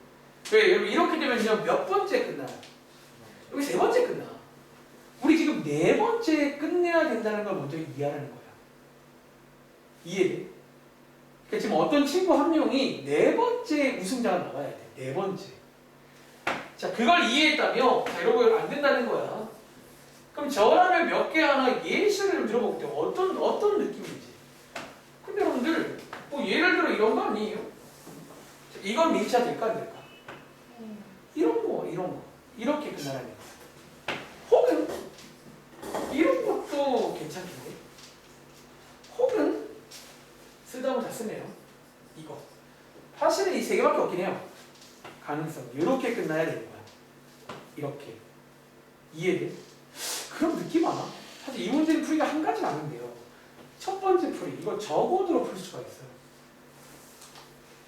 왜? 여러분 이렇게 되면요 몇 번째 끝나요? 여기 세 번째 끝나. 우리 지금 네 번째 끝내야 된다는 걸 먼저 이해하는 거야. 이해돼? 그러니까 지금 어떤 친구 한 명이 네 번째 우승자가 나와야 돼. 네 번째. 자, 그걸 이해했다며? 자, 이러고 안 된다는 거야. 그럼 저라면 몇 개 하나 예시를 좀 들어볼게요. 어떤 느낌인지. 근데 여러분들, 뭐 예를 들어 이런 거 아니에요? 자, 이건 리치가 될까, 안 될까? 이런 거. 이렇게 끝나라는 거야. 혹은, 이런 것도 괜찮겠네. 혹은, 쓰다고 다 쓰네요. 이거. 사실은 이 세 개밖에 없긴 해요. 가능성. 이렇게 끝나야 되는 거야. 이렇게. 이해돼? 그럼 느낌 와나? 사실 이 문제는 풀이가 한 가지는 아닌데요. 첫 번째 풀이. 이거 적어도 풀 수가 있어요.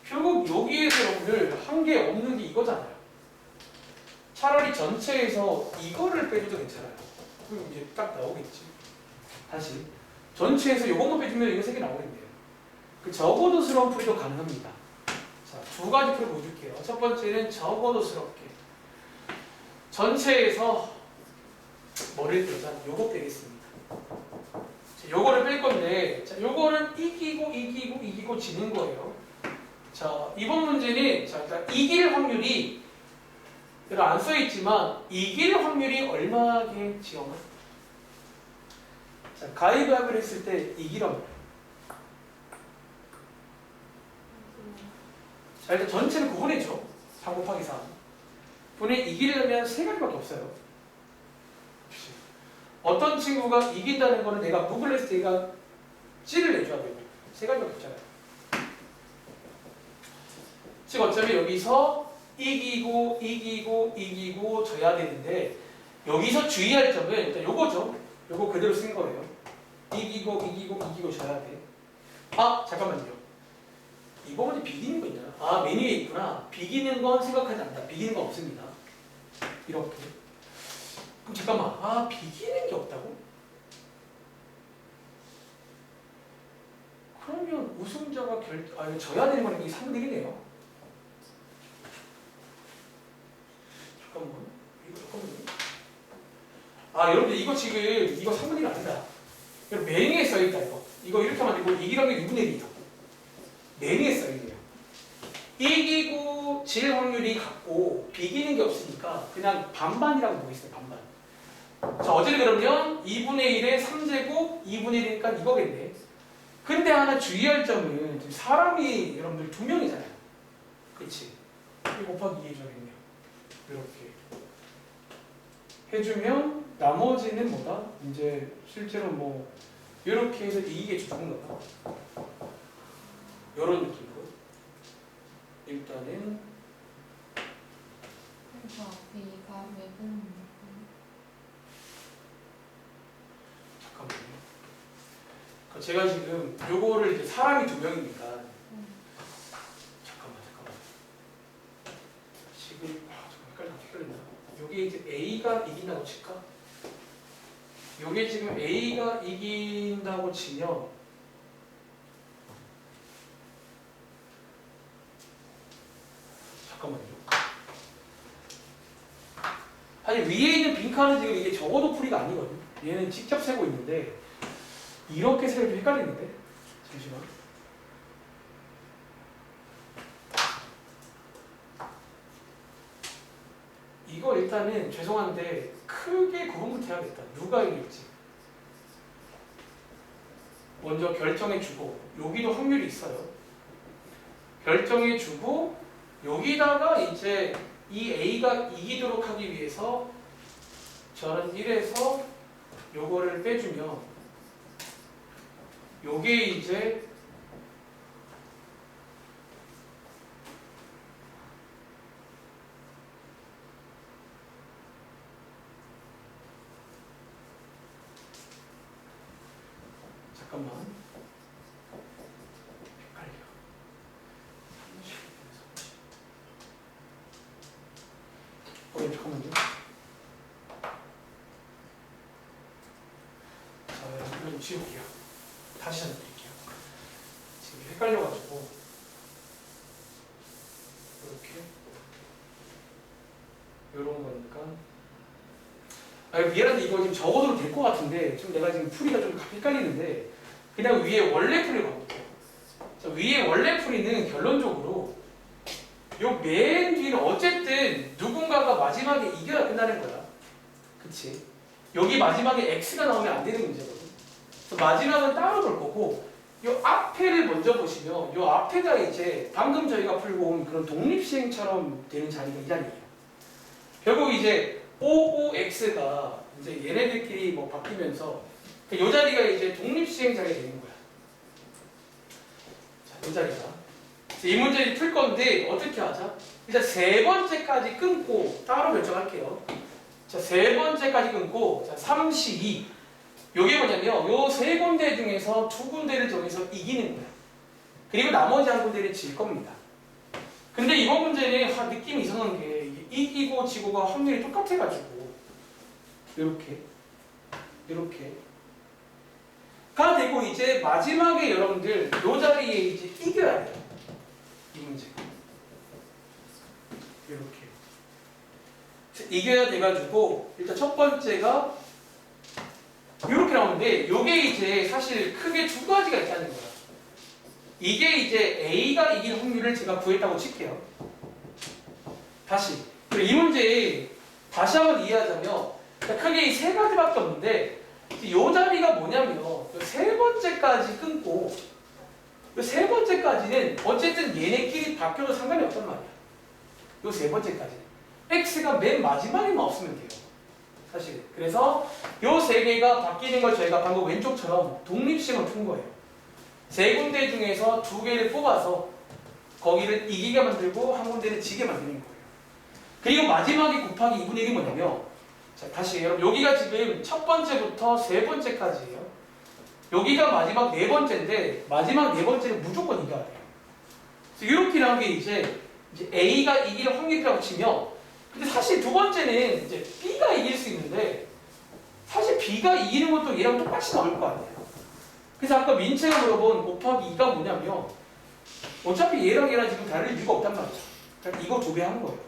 결국 여기에서 여러분들 한 게 없는 게 이거잖아요. 차라리 전체에서 이거를 빼줘도 괜찮아요. 그럼 이제 딱 나오겠지. 다시. 전체에서 이것만 빼주면 이거 세 개 나오겠네요. 그 적어도스러운 풀이도 가능합니다. 자, 두 가지 풀이 보여줄게요. 첫 번째는 적어도스럽게. 전체에서 뭐를 빼자? 요거 빼겠습니다. 자, 요거를 뺄 건데, 자, 요거는 이기고 지는 거예요. 자, 이번 문제는 자, 이길 확률이 여기 안 써있지만 이길 확률이 얼마겠지요? 자, 가위바위보를 했을 때 이기라고. 자, 일단 전체는 구분해줘. 3 곱하기 3. 분의 이기려면 세 가지밖에 없어요. 어떤 친구가 이긴다는 거는 내가 묵을 냈을 때 얘가 찌를 내줘야 되고 세 가지밖에 없잖아요. 즉 어차피 여기서 이기고 져야 되는데 여기서 주의할 점은 일단 요거죠. 요거 그대로 쓴 거예요. 이기고 져야 돼. 아 잠깐만요. 이거 문제 비기는 거 있잖아. 아 메뉴에 있구나. 비기는 건 생각하지 않는다. 비기는 건 없습니다. 이렇게. 그럼 잠깐만. 아 비기는 게 없다고? 그러면 우승자가 이거 져야 되는 거는 이게 3분의 1이네요. 잠깐만요. 아 여러분들 이거 지금 이거 3분의 1 아니다. 여러분 메뉴에 써있다 이거. 이거 이렇게 하면 되고 이기라는 게 2분의 1이야. 메뉴에 써있네요. 이기고 질 확률이 같고 비기는 게 없으니까 그냥 반반이라고 보겠어요. 반반. 자 어쨌든 그러면 2분의 1에 3제곱 2분의 1이니까 이거겠네. 근데 하나 주의할 점은 지금 사람이 여러분들 2명이잖아요. 그치? 1 곱하기 2 해줘야겠네요. 이렇게 해주면 나머지는 뭐다? 이제 실제로 뭐 이렇게 해서 이게 주는 거다. 이런 느낌으로 일단은 잠깐만요. 제가 지금 요거를 이제 사람이 2명이니까 잠깐만 지금 잠깐 헷갈린다. 요게 이제 A가 이긴다고 칠까? 요게 지금 A가 이긴다고 치면 잠깐만요. 사실 위에 있는 빈칸은 지금 이게 적어도 풀이가 아니거든. 얘는 직접 세고 있는데 이렇게 세면 좀 헷갈리는데? 잠시만. 이거 일단은 죄송한데 크게 구분부터 해야겠다. 누가 이길지. 먼저 결정해주고 여기도 확률이 있어요. 결정해주고 여기다가 이제 이 A가 이기도록 하기 위해서 저는 1에서 요거를 빼주면 요게 이제 잠깐만 헷갈려. 잠깐만요. 자, 이거 좀 지울게요. 다시 전해드릴게요. 지금 헷갈려가지고 이렇게 이런 거니까. 아, 미안한데 이거 지금 적어도 될 것 같은데 지금 내가 지금 풀이가 좀 헷갈리는데 그냥 위에 원래 풀이 가볼게요. 자, 위에 원래 풀이는 결론적으로 요 맨 뒤는 어쨌든 누군가가 마지막에 이겨야 끝나는 거야. 그치? 여기 마지막에 X가 나오면 안 되는 문제거든. 그래서 마지막은 따로 볼 거고 요 앞에를 먼저 보시면 요 앞에가 이제 방금 저희가 풀고 온 그런 독립시행처럼 되는 자리가 이 자리예요. 결국 이제 OOX가 이제 얘네들끼리 뭐 바뀌면서 요 자리가 이제 독립시행 자리가 되는 거야. 자, 요 자리가. 이 문제를 풀 건데 어떻게 하자? 일단 세 번째까지 끊고 따로 결정할게요. 자, 세 번째까지 끊고 자, 3, 12. 요게 뭐냐면 요 세 군데 중에서 두 군데를 정해서 이기는 거야. 그리고 나머지 한 군데를 질 겁니다. 근데 이번 문제는 느낌이 이상한 게 이게 이기고 지고가 확률이 똑같아가지고 이렇게 가 되고 이제 마지막에 여러분들 요 자리에 이제 이겨야 돼요. 이 문제가 이렇게 이겨야 돼가지고 일단 첫 번째가 이렇게 나오는데 요게 이제 사실 크게 두 가지가 있다는 거야. 이게 이제 A가 이길 확률을 제가 구했다고 칠게요. 다시 이 문제 다시 한번 이해하자면 크게 이 세 가지밖에 없는데 이 자리가 뭐냐면 세 번째까지 끊고 세 번째까지는 어쨌든 얘네끼리 바뀌어도 상관이 없단 말이야. 요 세 번째까지는 X가 맨 마지막에만 없으면 돼요. 사실 그래서 요 세 개가 바뀌는 걸 저희가 방금 왼쪽처럼 독립식을 푼 거예요. 세 군데 중에서 두 개를 뽑아서 거기를 이기게 만들고 한 군데를 지게 만드는 거예요. 그리고 마지막에 곱하기 2분의 1이 뭐냐면 자, 다시 여러분 여기가 지금 첫 번째부터 세 번째까지예요. 여기가 마지막 네 번째인데 마지막 네 번째는 무조건 이겨야 돼요. 그래서 이렇게 나온 게 이제 A가 이길 확률이라고 치면 근데 사실 두 번째는 이제 B가 이길 수 있는데 사실 B가 이기는 것도 얘랑 똑같이 나올 거 아니에요. 그래서 아까 민채가 물어본 곱하기 2가 뭐냐면 어차피 얘랑 지금 다를 이유가 없단 말이죠. 그러니까 이거 두 배 하는 거예요.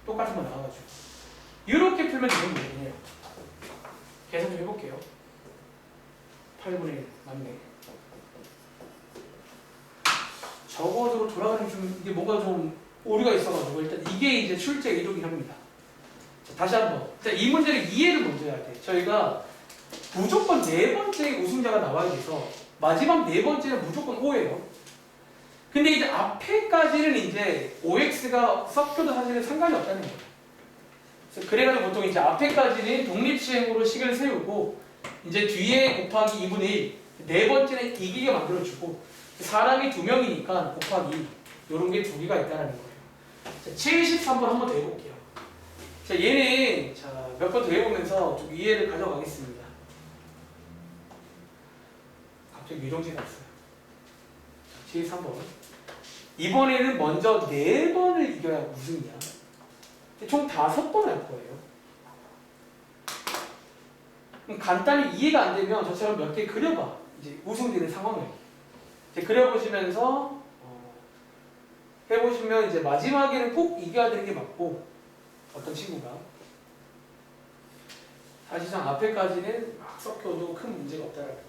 똑같은 거 나와가지고 이렇게 풀면 되는 문제예요. 계산 좀 해볼게요. 8분의 1 맞네. 적어도 돌아가는 좀 이게 뭔가 좀 오류가 있어가지고 일단 이게 이제 출제 이동이 합니다. 자, 다시 한번. 자, 이 문제를 이해를 먼저 해야 돼. 저희가 무조건 네 번째 우승자가 나와야 돼서 마지막 네 번째는 무조건 O예요. 근데 이제 앞에까지는 이제 OX가 섞여도 사실은 상관이 없다는 거예요. 그래서 그래가지고 보통 이제 앞에까지는 독립시행으로 식을 세우고 이제 뒤에 곱하기 2분의 1 네 번째는 이기게 만들어주고 사람이 두 명이니까 곱하기 이런 게 두 개가 있다는 거예요. 자, 73번 한 번 더 해볼게요. 자, 얘는 몇 번 더 해보면서 좀 이해를 가져가겠습니다. 갑자기 유정지가 왔어요. 73번. 이번에는 먼저 4번을 이겨야 우승이야. 총 5번 할 거예요. 그럼 간단히 이해가 안 되면 저처럼 몇 개 그려봐. 이제 우승되는 상황을. 이제 그려보시면서 해보시면 이제 마지막에는 꼭 이겨야 되는 게 맞고 어떤 친구가 사실상 앞에까지는 막 섞여도 큰 문제가 없다라는 거지.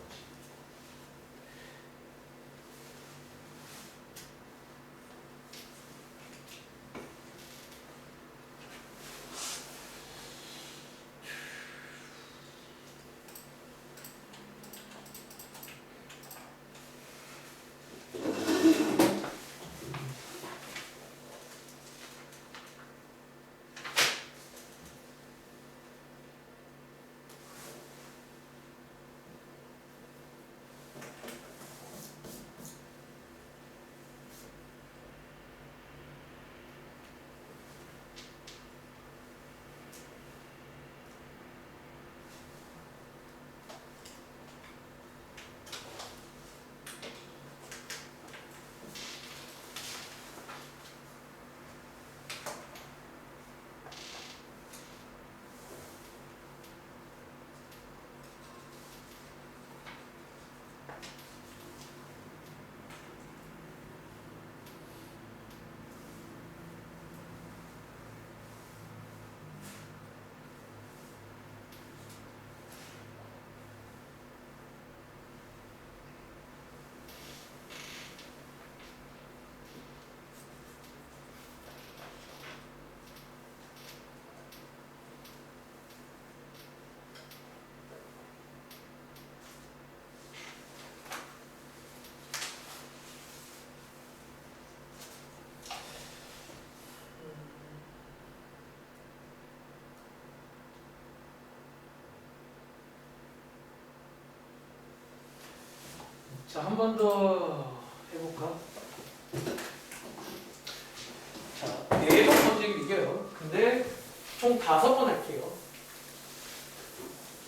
자, 한 번 더 해볼까? 자, 4번 번째는 이겨요. 근데 총 5번 할게요.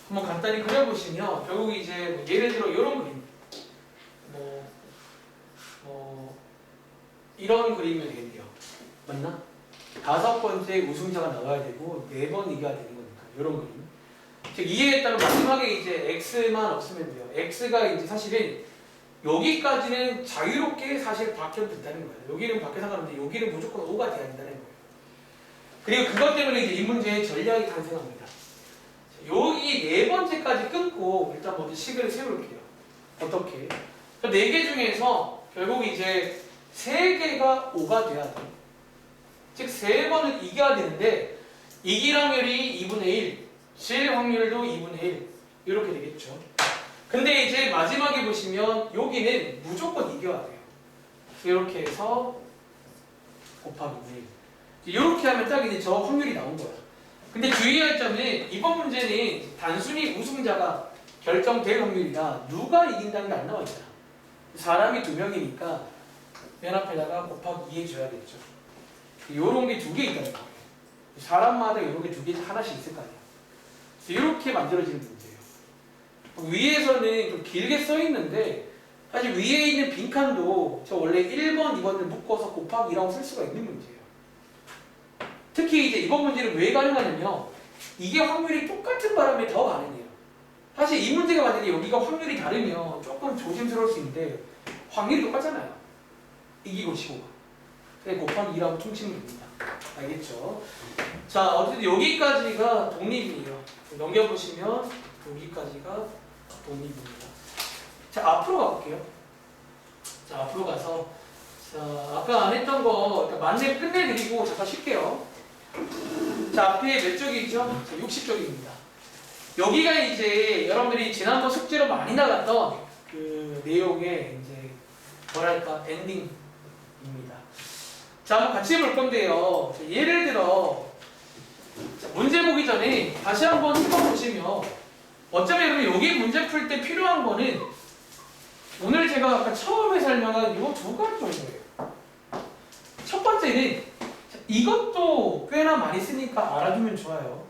한번 간단히 그려보시면 결국 이제 뭐 예를 들어 이런 그림, 이런 그림이 되겠네요. 맞나? 5번째 우승자가 나와야 되고 4번 이겨야 되는 거니까 이런 그림. 즉 이해에 따른 마지막에 이제 x만 없으면 돼요. x가 이제 사실은 여기까지는 자유롭게 사실 바뀌어도 된다는 거예요. 여기는 바뀌어 상관없는데 여기는 무조건 5가 돼야 된다는 거예요. 그리고 그것 때문에 이제 이 문제의 전략이 탄생합니다. 여기 4번째까지 끊고 일단 먼저 식을 세울게요. 어떻게? 4개 중에서 결국 이제 3개가 5가 돼야 돼. 즉 3번을 이겨야 되는데 이길 확률이 2분의 1, 질 확률도 2분의 1 이렇게 되겠죠. 근데 이제 마지막에 보시면 여기는 무조건 이겨야 돼요. 이렇게 해서 곱하기 2. 이렇게 하면 딱 이제 저 확률이 나온 거야. 근데 주의할 점은 이번 문제는 단순히 우승자가 결정될 확률이라 누가 이긴다는 게 안 나와 있잖아. 사람이 2명이니까 맨 앞에다가 곱하기 2 해줘야겠죠. 요런 게 2개 있다는 거예요. 사람마다 요런 게 2개 하나씩 있을 거 아니야. 이렇게 만들어지는 문제예요. 위에서는 좀 길게 써 있는데 사실 위에 있는 빈칸도 저 원래 1번, 2번을 묶어서 곱하기 2라고 쓸 수가 있는 문제예요. 특히 이제 이번 문제는 왜 가능하냐면 이게 확률이 똑같은 바람에 더 가능해요. 사실 이 문제가 만약에 여기가 확률이 다르면 조금 조심스러울 수 있는데 확률이 똑같잖아요. 이기고 지고가. 그래서 곱하기 2라고 퉁치면 됩니다. 알겠죠? 자, 어쨌든 여기까지가 독립이에요. 넘겨보시면 여기까지가 독립입니다. 자, 앞으로 가볼게요. 자, 앞으로 가서 자, 아까 안 했던 거 일단 만렙 끝내드리고 잠깐 쉴게요. 자, 앞에 몇 쪽이죠? 60쪽입니다. 여기가 이제 여러분들이 지난번 숙제로 많이 나갔던 그 내용의 이제 뭐랄까 엔딩입니다. 자, 한번 같이 해볼 건데요. 자, 예를 들어 자, 문제 보기 전에 다시 한번 훑어보시면 어차피 여러분 여기 문제 풀 때 필요한 거는 오늘 제가 아까 처음에 설명한 이 2가지 정도예요. 첫 번째는 이것도 꽤나 많이 쓰니까 알아두면 좋아요.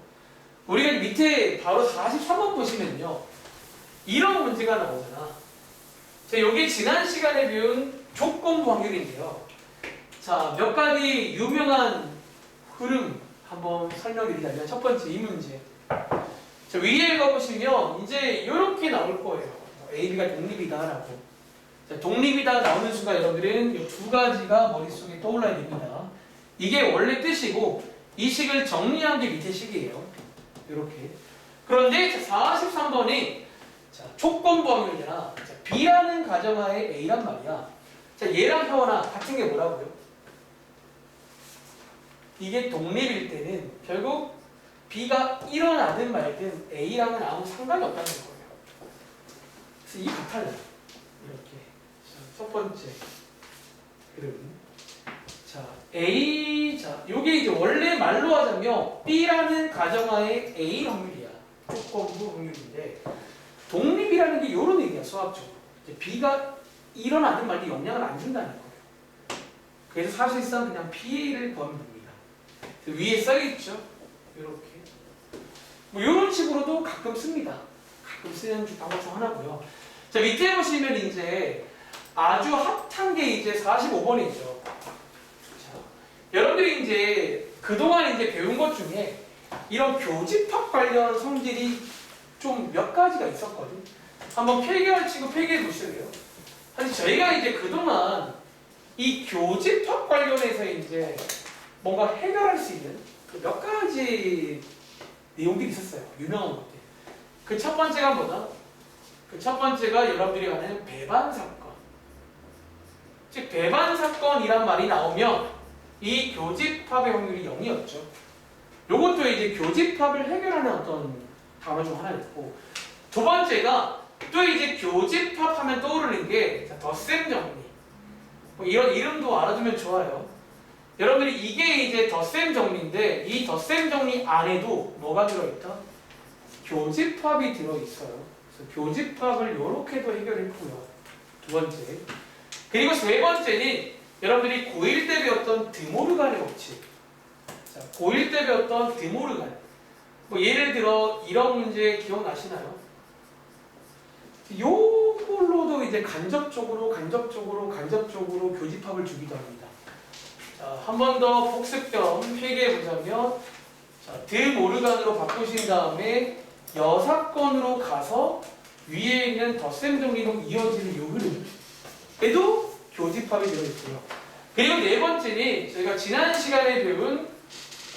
우리가 밑에 바로 43번 보시면요. 이런 문제가 나오잖아. 자, 여기 지난 시간에 배운 조건부 확률인데요. 자, 몇 가지 유명한 흐름 한번 설명드리자면 첫 번째 이 문제. 자, 위에 가보시면 이제 이렇게 나올 거예요. A, B가 독립이다라고. 자, 독립이다 나오는 순간 여러분들은 이 2가지가 머릿속에 떠올라야 됩니다. 이게 원래 뜻이고 이 식을 정리한 게 밑에 식이에요. 이렇게. 그런데 43번이 자, 조건부 확률이잖아. 자, B라는 가정하에 A란 말이야. 자, 얘랑 혀나 같은 게 뭐라고요? 이게 독립일 때는 결국 B가 일어나든 말든 A랑은 아무 상관이 없다는 거예요. 그래서 이 같아요. 이렇게. 자, 첫 번째 흐름. 자, A, 자, 요게 이제 원래 말로 하자면 B라는 가정하에 A 확률이야. 조건부 확률인데 독립이라는 게 요런 얘기야, 수학적으로. 이제 B가 일어나든 말든 영향을 안 준다는 거예요. 그래서 사실상 그냥 PA를 구하면 됩니다. 위에 써있죠? 이렇게. 뭐 이런 식으로도 가끔 씁니다. 가끔 쓰는 방법 중 하나고요. 자, 밑에 보시면 이제 아주 핫한 게 이제 45번이죠. 자, 여러분들이 이제 그동안 이제 배운 것 중에 이런 교집합 관련 성질이 좀 몇 가지가 있었거든. 한번 필기를 치고 필기해 보실래요? 사실 저희가 이제 그동안 이 교집합 관련해서 이제 뭔가 해결할 수 있는 그 몇 가지 내용들이 있었어요. 유명한 것들. 그 첫 번째가 뭐다? 그 첫 번째가 여러분들이 아는 배반 사건. 즉 배반 사건이란 말이 나오면 이 교집합의 확률이 0이었죠. 요것도 이제 교집합을 해결하는 어떤 단어 중 하나였고, 두 번째가 또 이제 교집합 하면 떠오르는 게 덧셈 정리. 뭐 이런 이름도 알아두면 좋아요. 여러분들이 이게 이제 덧셈 정리인데 이 덧셈 정리 안에도 뭐가 들어있다? 교집합이 들어있어요. 그래서 교집합을 이렇게도 해결했고요. 두 번째. 그리고 세 번째는 여러분들이 고1 때 배웠던 드모르간의 법칙. 자, 고1 때 배웠던 드모르간. 뭐 예를 들어 이런 문제 기억나시나요? 요걸로도 이제 간접적으로 교집합을 주기도 합니다. 자, 한 번 더 복습 겸 회개해 보자면, 자, 드모르간으로 바꾸신 다음에 여사건으로 가서 위에 있는 덧셈 정리로 이어지는 요 흐름에도 교집합이 들어있고요. 그리고 네 번째는 저희가 지난 시간에 배운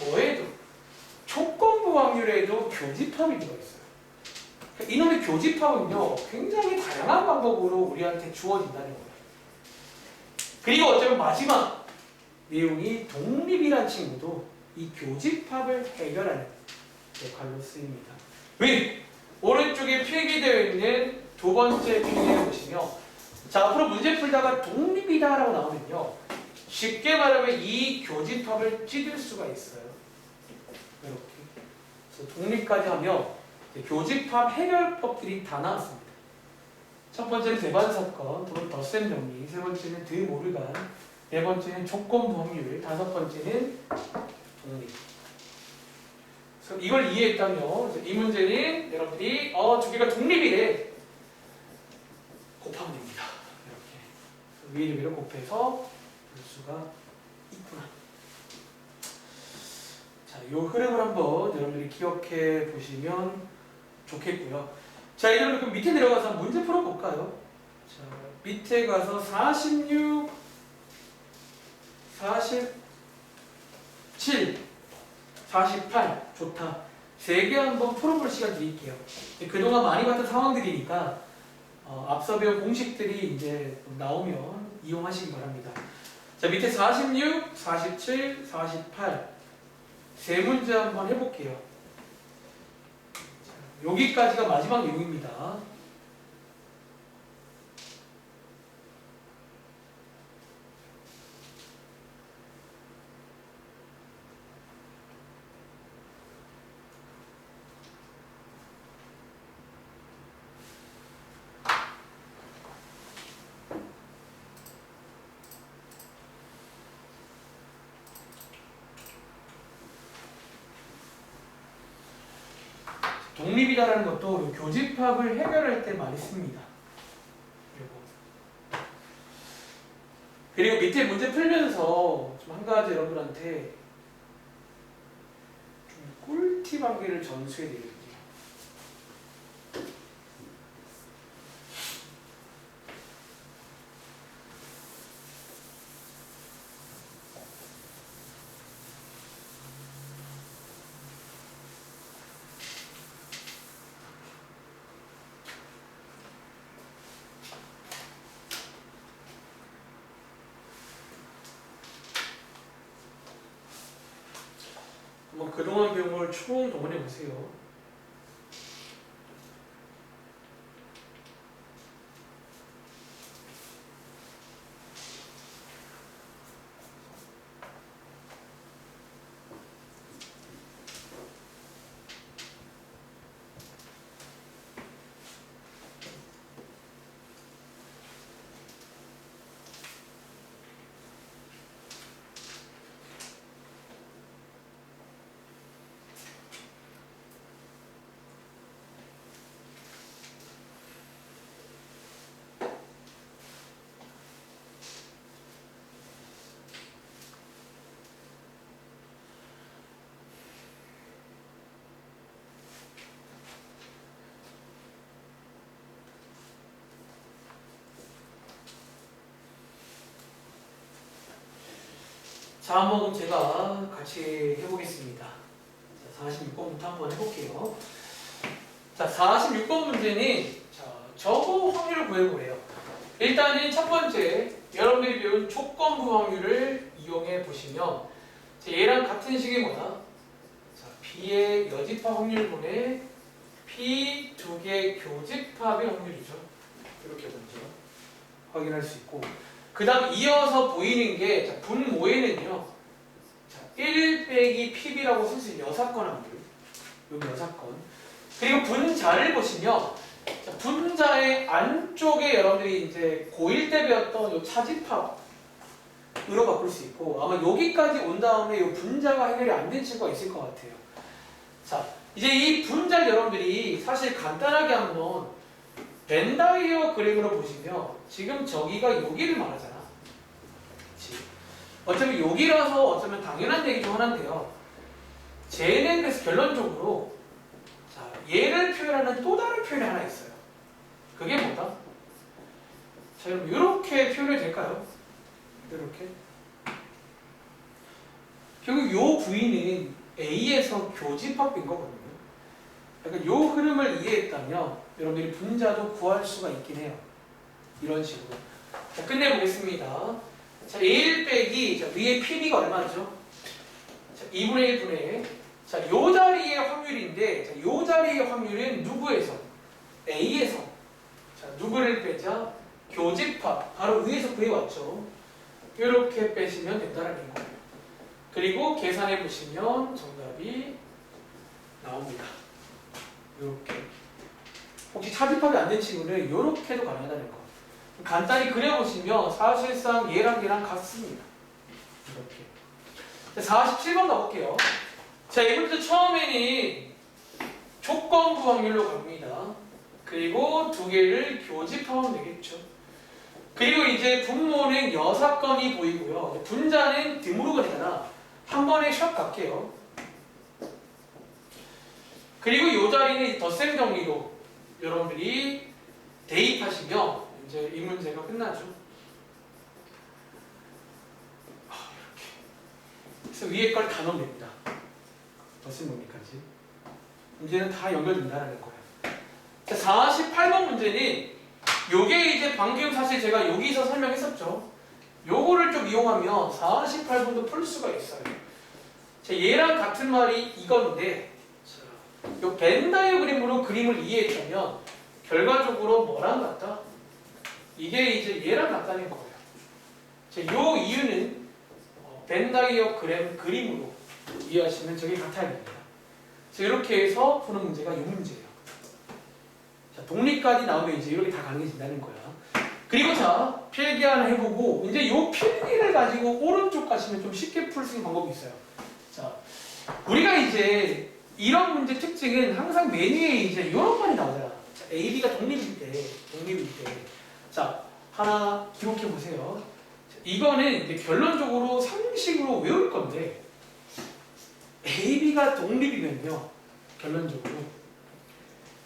뭐에도 조건부 확률에도 교집합이 들어있어요. 이놈의 교집합은요, 굉장히 다양한 방법으로 우리한테 주어진다는 거예요. 그리고 어쩌면 마지막 내용이 독립이란 친구도 이 교집합을 해결하는 역할로 쓰입니다. 왜? 오른쪽에 필기되어 있는 두 번째 필기를 보시면, 자, 앞으로 문제 풀다가 독립이다라고 나오면요, 쉽게 말하면 이 교집합을 찢을 수가 있어요. 이렇게. 그래서 독립까지 하면 교집합 해결법들이 다 나왔습니다. 첫 번째는 배반 사건, 두 번째 덧셈 정리, 세 번째는 드모르간, 네 번째는 조건부 확률, 다섯 번째는 독립. 그래서 이걸 이해했다면 이 문제는 여러분들이 두 개가 독립이래 곱하면 됩니다. 이렇게 위를 위로 곱해서 볼 수가 있구나. 자, 이 흐름을 한번 여러분들이 기억해 보시면 좋겠고요. 자, 이제 그럼 밑에 내려가서 문제 풀어볼까요? 자, 밑에 가서 46, 47, 48 좋다. 세 개 한번 풀어볼 시간 드릴게요. 그동안 많이 봤던 상황들이니까 앞서 배운 공식들이 이제 나오면 이용하시기 바랍니다. 자, 밑에 46, 47, 48 세 문제 한번 해볼게요. 자, 여기까지가 마지막 내용입니다. 독립이다라는 것도 교집합을 해결할 때 많이 씁니다. 그리고 밑에 문제 풀면서 좀 한 가지 여러분한테 좀 꿀팁 한 개를 전수해 드릴게요. 한번 그동안 배운 걸 총동원해 보세요. 자, 한번 제가 같이 해보겠습니다. 자, 46번부터 한번 해볼게요. 자, 46번 문제는 저거 확률을 구해보래요. 일단은 첫 번째, 여러분들이 배운 조건부 확률을 이용해 보시면, 자, 얘랑 같은 식이 뭐야? 자, B의 여집합 확률분의 P 두 개 교집합의 확률이죠. 이렇게 먼저 확인할 수 있고, 그 다음 이어서 보이는 게, 자, 분모에는요, 자, 1 빼기 PB라고 쓸 수 있는 여사건 확률. 여기 여사건. 그리고 분자를 보시면, 자, 분자의 안쪽에 여러분들이 이제 고1 때 배웠던 요 차집합으로 바꿀 수 있고 아마 여기까지 온 다음에 요 분자가 해결이 안 된 친구가 있을 것 같아요. 자, 이제 이 분자를 여러분들이 사실 간단하게 한번 벤 다이어 그림으로 보시면 지금 저기가 여기를 말하잖아. 그치? 어차피 여기라서 어쩌면 당연한 얘기 중 하나인데요. 쟤는 그래서 결론적으로 자, 얘를 표현하는 또 다른 표현이 하나 있어요. 그게 뭐다? 자, 여러분 이렇게 표현이 될까요? 이렇게. 결국 요 부위는 A에서 교집합인 거거든요. 그러니까 요 흐름을 이해했다면 여러분들이 분자도 구할 수가 있긴 해요. 이런 식으로. 자, 끝내보겠습니다. 자, A1 빼기 자, 위에 PB가 얼마죠? 자, 2분의 1분의 자, 요 자리의 확률인데 자, 요 자리의 확률은 누구에서? A에서. 자, 누구를 빼자? 교집합. 바로 위에서 구해왔죠. 이렇게 빼시면 된다는 거예요. 그리고 계산해 보시면 정답이 나옵니다. 이렇게. 혹시 차집합이 안 된 친구는 이렇게도 가능하다는 거. 간단히 그려보시면 사실상 얘랑 얘랑 같습니다. 이렇게. 자, 47번 가볼게요. 자, 이 문제 처음에는 조건부 확률로 갑니다. 그리고 두 개를 교집합하면 되겠죠. 그리고 이제 분모는 6건이 보이고요. 분자는 드무르가 되잖아. 한 번에 샥 갈게요. 그리고 이 자리는 덧셈 정리로 여러분들이 대입하시면 이제 이 문제가 끝나죠. 이렇게. 그래서 위에 걸 다 넣으면 됩니다. 덧셈 정리까지. 문제는 다 연결된다는 거예요. 자, 48번 문제는 요게 이제 방금 사실 제가 여기서 설명했었죠. 요거를 좀 이용하면 48번도 풀 수가 있어요. 자, 얘랑 같은 말이 이건데 요 벤 다이어그램으로 그림을 이해했다면 결과적으로 뭐랑 같다? 이게 이제 얘랑 같다는 거예요. 자, 요 이유는 벤 다이어그램 그림으로 이해하시면 저게 같아야 됩니다. 자, 이렇게 해서 푸는 문제가 이 문제예요. 자, 독립까지 나오면 이제 이렇게 다 가능해진다는 거야. 그리고 자, 필기 하나 해보고 이제 요 필기를 가지고 오른쪽 가시면 좀 쉽게 풀 수 있는 방법이 있어요. 자, 우리가 이제 이런 문제 특징은 항상 메뉴에 이제 이런 말이 나오잖아. 자, AB가 독립일 때. 자, 하나 기록해 보세요. 자, 이거는 이제 결론적으로 상식으로 외울 건데 AB가 독립이면요. 결론적으로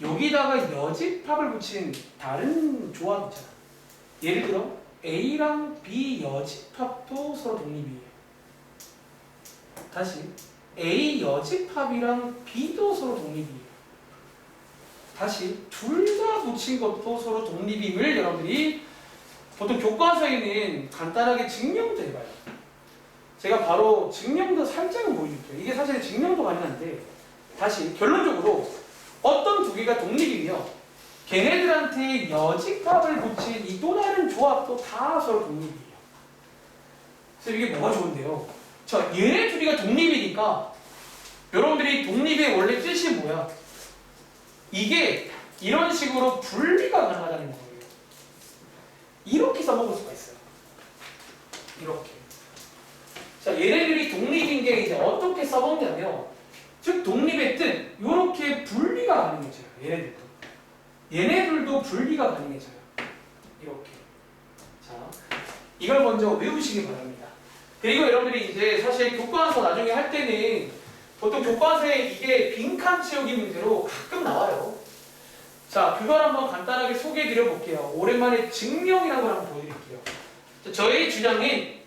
여기다가 여집합을 붙인 다른 조합 있잖아. 예를 들어 A랑 B 여집합도 서로 독립이에요. 다시 A 여집합이랑 B도 서로 독립이에요. 다시 둘 다 붙인 것도 서로 독립임을 여러분들이 보통 교과서에는 간단하게 증명도 해봐요. 제가 바로 증명도 살짝은 보여줄게요. 이게 사실 증명도 가능한데 다시 결론적으로 어떤 두 개가 독립이며 걔네들한테 여집합을 붙인 이 또 다른 조합도 다 서로 독립이에요. 그래서 이게 뭐가 좋은데요? 자, 얘네 둘이가 독립이니까 여러분들이 독립의 원래 뜻이 뭐야? 이게 이런 식으로 분리가 가능하다는 거예요. 이렇게 써먹을 수가 있어요. 이렇게. 자, 얘네들이 독립인 게 이제 어떻게 써먹냐면 즉 독립의 뜻 이렇게 분리가 가능해져요. 얘네들도 분리가 가능해져요. 이렇게. 자, 이걸 먼저 외우시기 바랍니다. 그리고 여러분들이 이제 사실 교과서 나중에 할 때는 보통 교과서에 이게 빈칸 채우기 문제로 가끔 나와요. 자, 그걸 한번 간단하게 소개해 드려 볼게요. 오랜만에 증명이라는 걸 한번 보여드릴게요. 자, 저의 주장은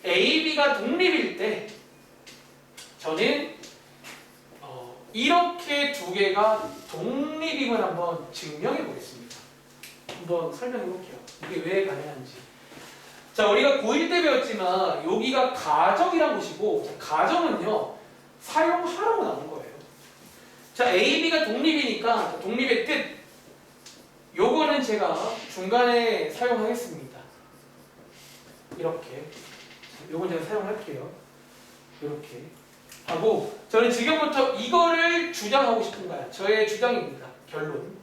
AB가 독립일 때 저는 이렇게 두 개가 독립임을 한번 증명해 보겠습니다. 한번 설명해 볼게요. 이게 왜 가능한지. 자, 우리가 고1 때 배웠지만 여기가 가정이라는 곳이고 자, 가정은요 사용하라고 나온 거예요. 자, AB가 독립이니까 독립의 뜻 요거는 제가 중간에 사용하겠습니다. 이렇게 요건 제가 사용할게요. 이렇게 하고 저는 지금부터 이거를 주장하고 싶은 거야. 저의 주장입니다. 결론.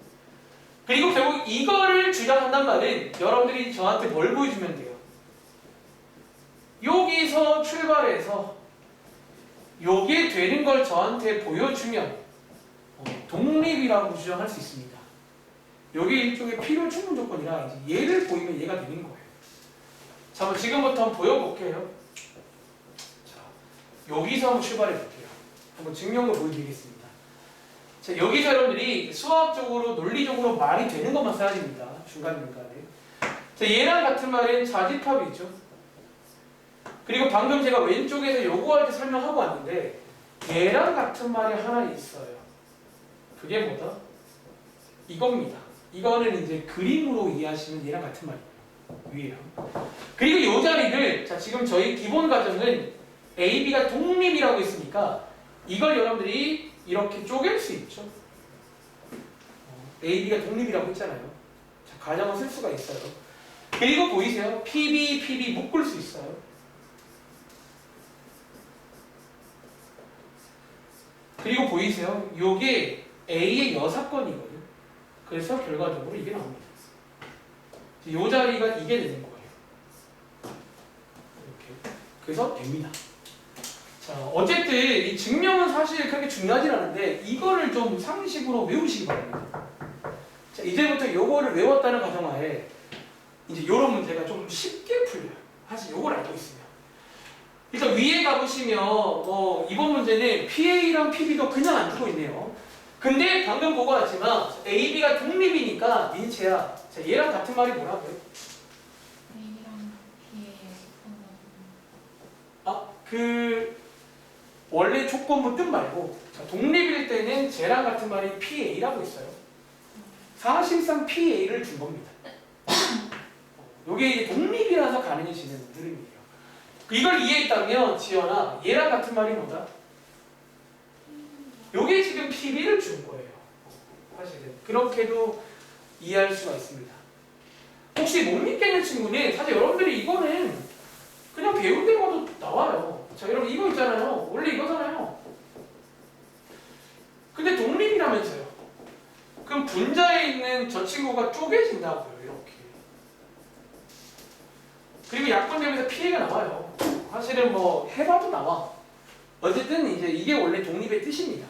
그리고 결국 이거를 주장한단 말은 여러분들이 저한테 뭘 보여주면 돼요? 여기서 출발해서 요게 되는 걸 저한테 보여주면 독립이라고 주장할 수 있습니다. 요게 일종의 필요 충분 조건이라 이제 얘를 보이면 얘가 되는 거예요. 자, 한번 지금부터 한번 보여볼게요. 자, 여기서 한번 출발해 볼게요. 한번 증명도 보여드리겠습니다. 자, 여기서 여러분들이 수학적으로 논리적으로 말이 되는 것만 써야 됩니다. 중간중간에. 자, 얘랑 같은 말은 자집합이죠. 그리고 방금 제가 왼쪽에서 요거 할 때 설명하고 왔는데 얘랑 같은 말이 하나 있어요. 그게 뭐다? 이겁니다. 이거는 이제 그림으로 이해하시면 얘랑 같은 말이에요. 위에요. 그리고 요 자리를 자 지금 저희 기본 가정은 A, B가 독립이라고 했으니까 이걸 여러분들이 이렇게 쪼갤 수 있죠. A, B가 독립이라고 했잖아요. 자, 가정을 쓸 수가 있어요. 그리고 보이세요? PB, PB 묶을 수 있어요. 그리고 보이세요? 요게 A의 여사건이거든요. 그래서 결과적으로 이게 나옵니다. 요 자리가 이게 되는 거예요. 이렇게. 그래서 됩니다. 자, 어쨌든 이 증명은 사실 그렇게 중요하진 않은데 이거를 좀 상식으로 외우시기 바랍니다. 자, 이제부터 요거를 외웠다는 가정하에 이제 요런 문제가 좀 쉽게 풀려요. 사실 요걸 알고 있으면. 일단 위에 가보시면 이번 문제는 PA랑 PB도 그냥 안 주고 있네요. 근데 방금 보고 왔지만 AB가 독립이니까 민채야. 자, 얘랑 같은 말이 뭐라고요? A랑 B의 그 원래 조건부 뜻 말고 자, 독립일 때는 쟤랑 같은 말이 PA라고 있어요. 사실상 PA를 준 겁니다. 이게 이제 독립이라서 가능해지는 흐름이에요. 이걸 이해했다면 지연아 얘랑 같은 말이 뭐다? 요게 지금 PB를 준 거예요. 사실은 그렇게도 이해할 수가 있습니다. 혹시 못 믿겠는 친구는 사실 여러분들이 이거는 그냥 배운 대로도 나와요. 자, 여러분 이거 있잖아요. 원래 이거잖아요. 근데 독립이라면서요. 그럼 분자에 있는 저 친구가 쪼개진다고요. 이렇게. 그리고 약분되면서 피해가 나와요. 사실은 뭐 해봐도 나와. 어쨌든 이제 이게 원래 독립의 뜻입니다.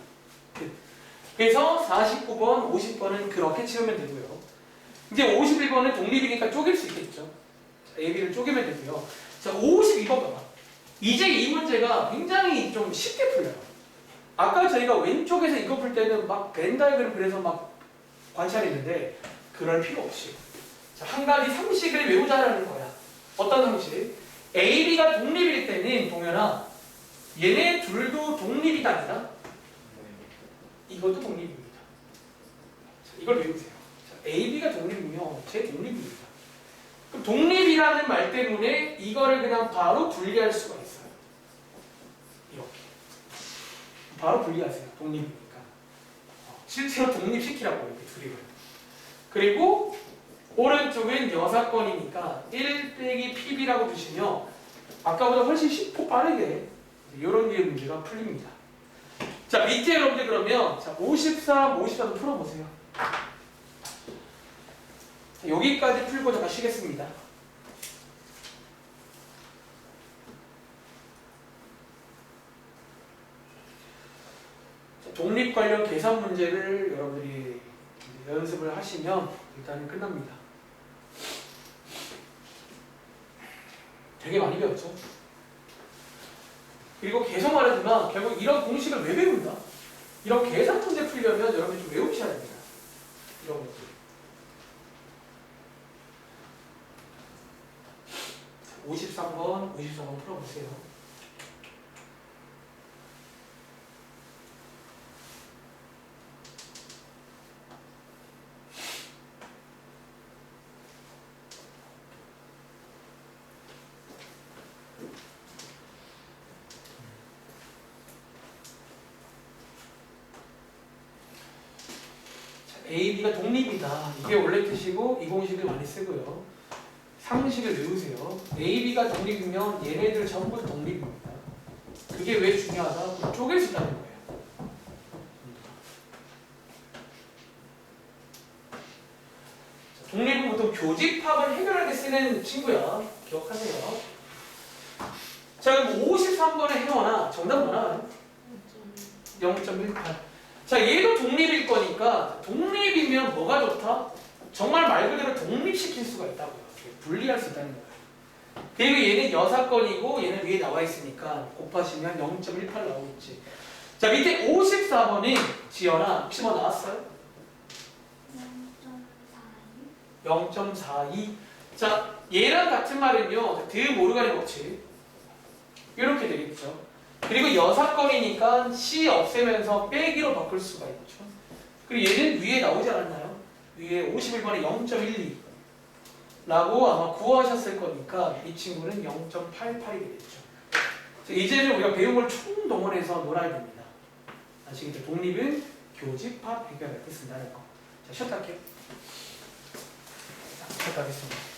그래서 49번, 50번은 그렇게 치우면 되고요. 이제 51번은 독립이니까 쪼갤 수 있겠죠. 자, AB를 쪼개면 되고요. 자, 52번 봐봐. 이제 이 문제가 굉장히 좀 쉽게 풀려요. 아까 저희가 왼쪽에서 이거 풀 때는 막 벤 다이그램 그래서 막 관찰했는데 그럴 필요 없이 자, 한 가지 상식을 외우자라는 거야. 어떤 상식? AB가 독립일 때는 동현아 얘네 둘도 독립이다 아니라 이것도 독립입니다. 자, 이걸 외우세요. 자, AB가 독립이면 제 독립입니다. 그럼 독립이라는 말 때문에 이거를 그냥 바로 분리할 수가 있어요. 이렇게. 바로 분리하세요. 독립이니까. 실제로 독립시키라고 이렇게 둘이를. 그리고 오른쪽은 여사건이니까 1 빼기 PB라고 두시면 아까보다 훨씬 쉽고 빠르게 이런 류의 문제가 풀립니다. 자, 밑에 여러분들 그러면 자, 53, 54도 풀어보세요. 자, 여기까지 풀고 잠깐 쉬겠습니다. 자, 독립 관련 계산 문제를 여러분들이 연습을 하시면 일단은 끝납니다. 되게 많이 배웠죠? 그리고 계속 말하지만 결국 이런 공식을 왜 배운다? 이런 계산 문제 풀려면 여러분이 좀 외우셔야 됩니다. 이런 것들. 53번, 54번 풀어보세요. A, B가 독립이다. 이게 원래 뜻이고 이 공식을 많이 쓰고요. 상식을 외우세요. A, B가 독립이면 얘네들 전부 독립입니다. 그게 왜 중요하다? 쪼갤 수 있다는 거예요. 독립은 보통 교집합을 해결할 때 쓰는 친구야. 기억하세요. 자, 그럼 53번의 행어나 정답 뭐나? 0.18. 자, 얘도 독립일 거니까 독립이면 뭐가 좋다? 정말 말 그대로 독립시킬 수가 있다고요. 분리할 수 있다는 거예요. 그리고 얘는 여사건이고 얘는 위에 나와 있으니까 곱하시면 0.18 나오겠지. 자, 밑에 54번이 지연아 혹시 뭐 나왔어요? 0.42. 자, 얘랑 같은 말은요. 드 모르가니 법칙. 이렇게 되겠죠. 그리고 여사건이니까 C 없애면서 빼기로 바꿀 수가 있죠. 그리고 얘는 위에 나오지 않았나요? 위에 51번에 0.12 라고 아마 구하셨을 거니까 이 친구는 0.88이 되겠죠. 이제는 우리가 배운 걸 총동원해서 놀아야 됩니다. 아시겠죠? 독립은 교집합 해결할 때 쓴다는 거. 자, 쉬었다 할게요. 자, 쉬었다 하겠습니다.